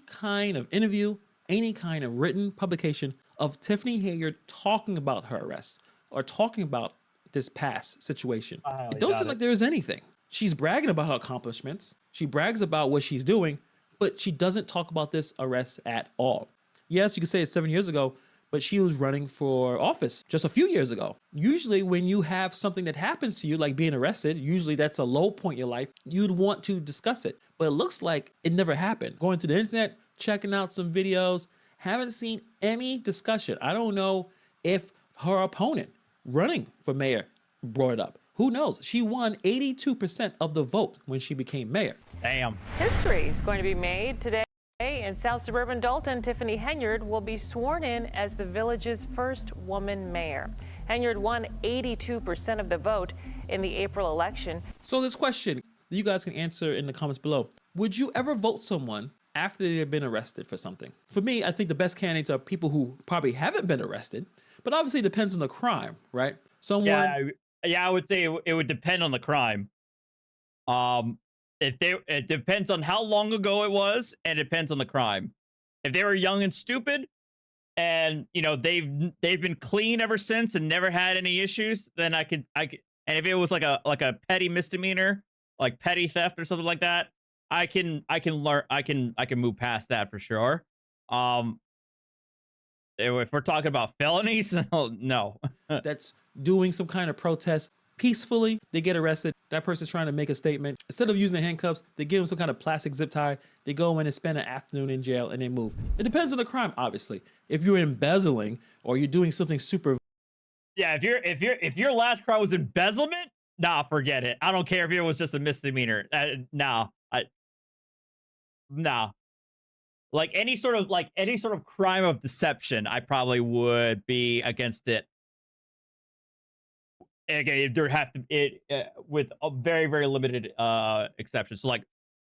kind of interview, any kind of written publication of Tiffany Hayard talking about her arrest or talking about this past situation. It doesn't seem like there is anything. She's bragging about her accomplishments. She brags about what she's doing, but she doesn't talk about this arrest at all. Yes, you could say it's 7 years ago, but she was running for office just a few years ago. Usually when you have something that happens to you, like being arrested, usually that's a low point in your life, you'd want to discuss it. But it looks like it never happened. Going to the internet, checking out some videos, haven't seen any discussion. I don't know if her opponent running for mayor brought it up. Who knows? She won 82% of the vote when she became mayor. Damn. History is going to be made today in South Suburban Dalton. Tiffany Henyard will be sworn in as the village's first woman mayor. Henyard won 82% of the vote in the April election. So this question, you guys can answer in the comments below. Would you ever vote someone after they've been arrested for something? For me, I think the best candidates are people who probably haven't been arrested, but obviously it depends on the crime, right? Someone... Yeah, I would say it would depend on the crime. It depends on how long ago it was, and it depends on the crime. If they were young and stupid, and you know they've been clean ever since and never had any issues, then I could. And if it was like a petty misdemeanor, like petty theft or something like that, I can move past that for sure. If we're talking about felonies, no. That's doing some kind of protest peacefully. They get arrested. That person's trying to make a statement. Instead of using the handcuffs, they give them some kind of plastic zip tie. They go in and spend an afternoon in jail and they move. It depends on the crime, obviously. If you're embezzling or you're doing something super... Yeah, if your last crime was embezzlement, nah, forget it. I don't care if it was just a misdemeanor. Nah. Like any sort of crime of deception, I probably would be against it. Again, there have to with a very, very limited exceptions. So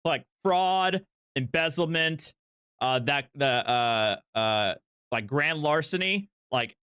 like fraud, embezzlement, like grand larceny, like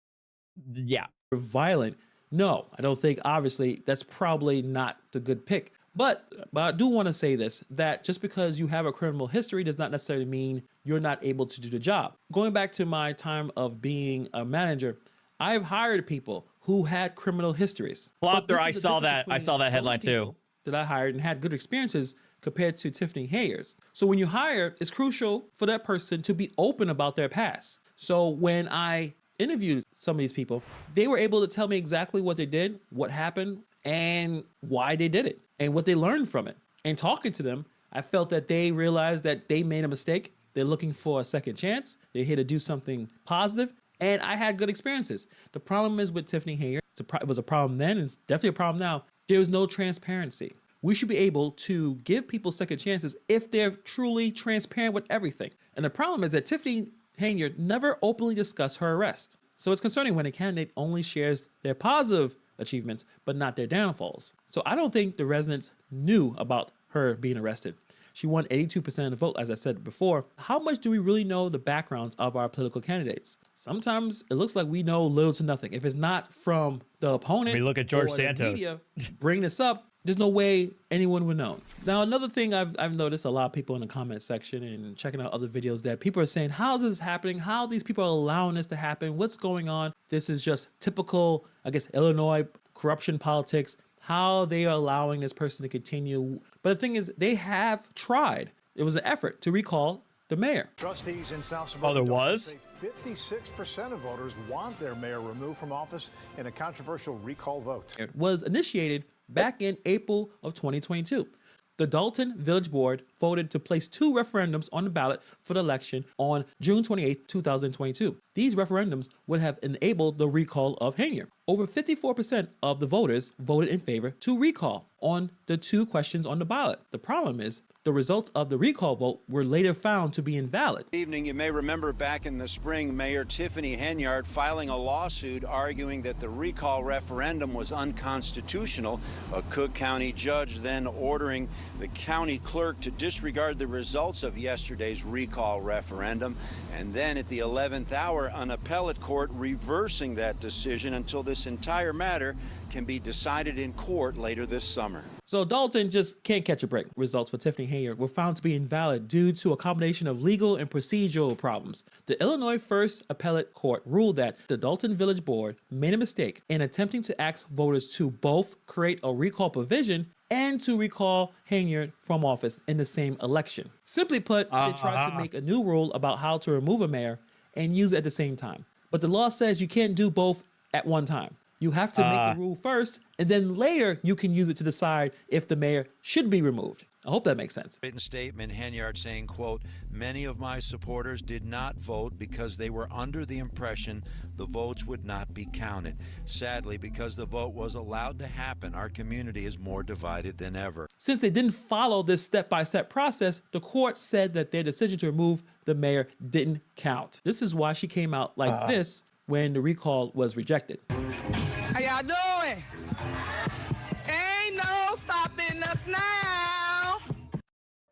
yeah. Violent. No, I don't think, obviously that's probably not the good pick. But I do want to say this, that just because you have a criminal history does not necessarily mean you're not able to do the job. Going back to my time of being a manager, I've hired people who had criminal histories. Flopter, I saw that headline too. That I hired and had good experiences compared to Tiffany Hayard. So when you hire, it's crucial for that person to be open about their past. So when I interviewed some of these people, they were able to tell me exactly what they did, what happened, and why they did it, and what they learned from it. And talking to them, I felt that they realized that they made a mistake. They're looking for a second chance. They're here to do something positive. And I had good experiences. The problem is with Tiffany Hayard, it was a problem then, and it's definitely a problem now. There was no transparency. We should be able to give people second chances if they're truly transparent with everything. And the problem is that Tiffany Hayard never openly discussed her arrest. So it's concerning when a candidate only shares their positive achievements, but not their downfalls. So I don't think the residents knew about her being arrested. She won 82% of the vote, as I said before. How much do we really know the backgrounds of our political candidates? Sometimes it looks like we know little to nothing. If it's not from the opponent, I mean, look at George or Santos. the media bring this up, there's no way anyone would know. Now, another thing I've noticed a lot of people in the comment section and checking out other videos that people are saying, how is this happening? How are these people are allowing this to happen? What's going on? This is just typical, I guess, Illinois corruption politics. How they are allowing this person to continue. But the thing is, they have tried. It was an effort to recall the mayor. Trustees in South Suburban there was? say 56% of voters want their mayor removed from office in a controversial recall vote. It was initiated back in April of 2022. The Dalton Village Board voted to place 2 referendums on the ballot for the election on June 28, 2022. These referendums would have enabled the recall of Hanier. Over 54% of the voters voted in favor to recall on the 2 questions on the ballot. The problem is the results of the recall vote were later found to be invalid. Evening, you may remember back in the spring, Mayor Tiffany Henyard filing a lawsuit arguing that the recall referendum was unconstitutional. A Cook County judge then ordering the county clerk to disregard the results of yesterday's recall referendum. And then at the 11th hour, an appellate court reversing that decision until this entire matter can be decided in court later this summer. So Dalton just can't catch a break. Results for Tiffany Henyard were found to be invalid due to a combination of legal and procedural problems. The Illinois First Appellate Court ruled that the Dalton Village Board made a mistake in attempting to ask voters to both create a recall provision and to recall Henyard from office in the same election. Simply put, they tried to make a new rule about how to remove a mayor and use it at the same time. But the law says you can't do both at one time. You have to make the rule first, and then later you can use it to decide if the mayor should be removed. I hope that makes sense. Written statement, Henyard saying, quote, many of my supporters did not vote because they were under the impression the votes would not be counted. Sadly, because the vote was allowed to happen, our community is more divided than ever. Since they didn't follow this step-by-step process, the court said that their decision to remove the mayor didn't count. This is why she came out like this when the recall was rejected. How y'all doing? Ain't no stopping us now.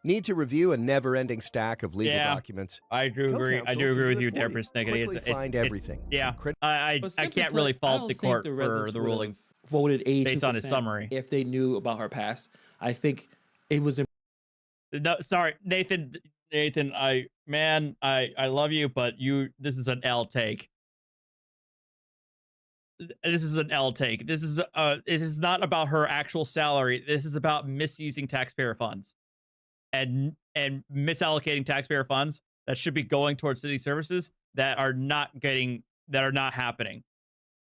Need to review a never-ending stack of legal documents? I do agree. I do agree with you there, Persnickety. Quickly find everything. I can't really fault the court for the ruling. Voted 82% based on his summary. If they knew about her past, I think it was. No, sorry, Nathan. I love you, but this is an L take. This is an L take. This is not about her actual salary. This is about misusing taxpayer funds and misallocating taxpayer funds that should be going towards city services that are not happening.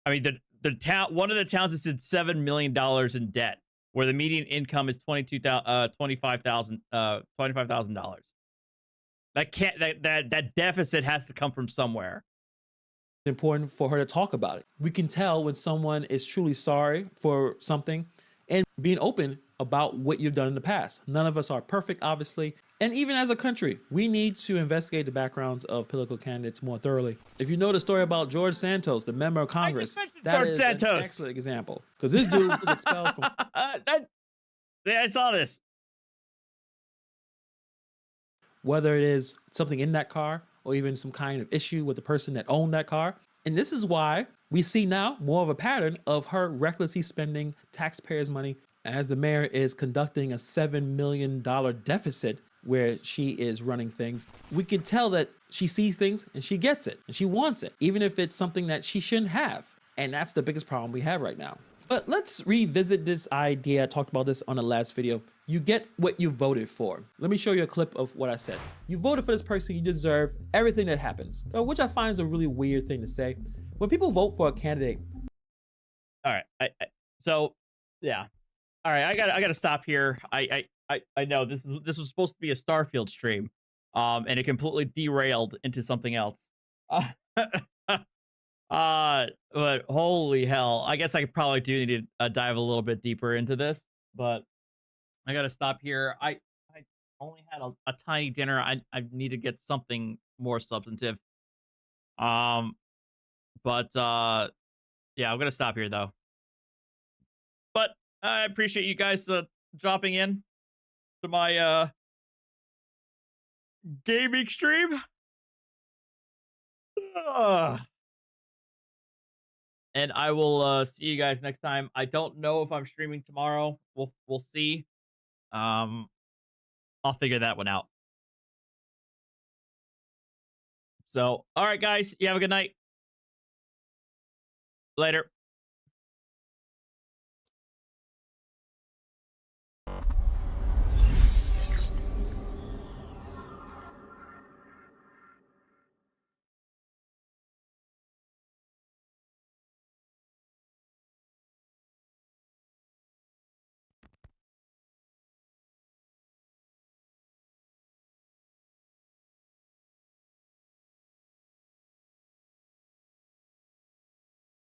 I mean, the town, one of the towns is in $7 million in debt, where the median income is $25,000. That deficit has to come from somewhere. Important for her to talk about it. We can tell when someone is truly sorry for something and being open about what you've done in the past. None of us are perfect, obviously. And even as a country, we need to investigate the backgrounds of political candidates more thoroughly. If you know the story about George Santos, the member of Congress, that is an excellent example. Because this dude was expelled from... Yeah, I saw this. Whether it is something in that car or even some kind of issue with the person that owned that car. And this is why we see now more of a pattern of her recklessly spending taxpayers' money as the mayor is conducting a $7 million deficit where she is running things. We can tell that she sees things and she gets it and she wants it, even if it's something that she shouldn't have. And that's the biggest problem we have right now. But let's revisit this idea. I talked about this on the last video. You get what you voted for. Let me show you a clip of what I said. You voted for this person, you deserve everything that happens, which I find is a really weird thing to say. When people vote for a candidate. All right. So yeah. All right. I gotta stop here. I know this was supposed to be a Starfield stream, and it completely derailed into something else. But holy hell, I guess I probably do need to dive a little bit deeper into this, but I gotta stop here. I only had a tiny dinner. I need to get something more substantive. But But yeah, I'm gonna stop here though. But I appreciate you guys dropping in to my gaming stream. And I will see you guys next time. I don't know if I'm streaming tomorrow. We'll see. I'll figure that one out. So, all right, guys, you have a good night. Later.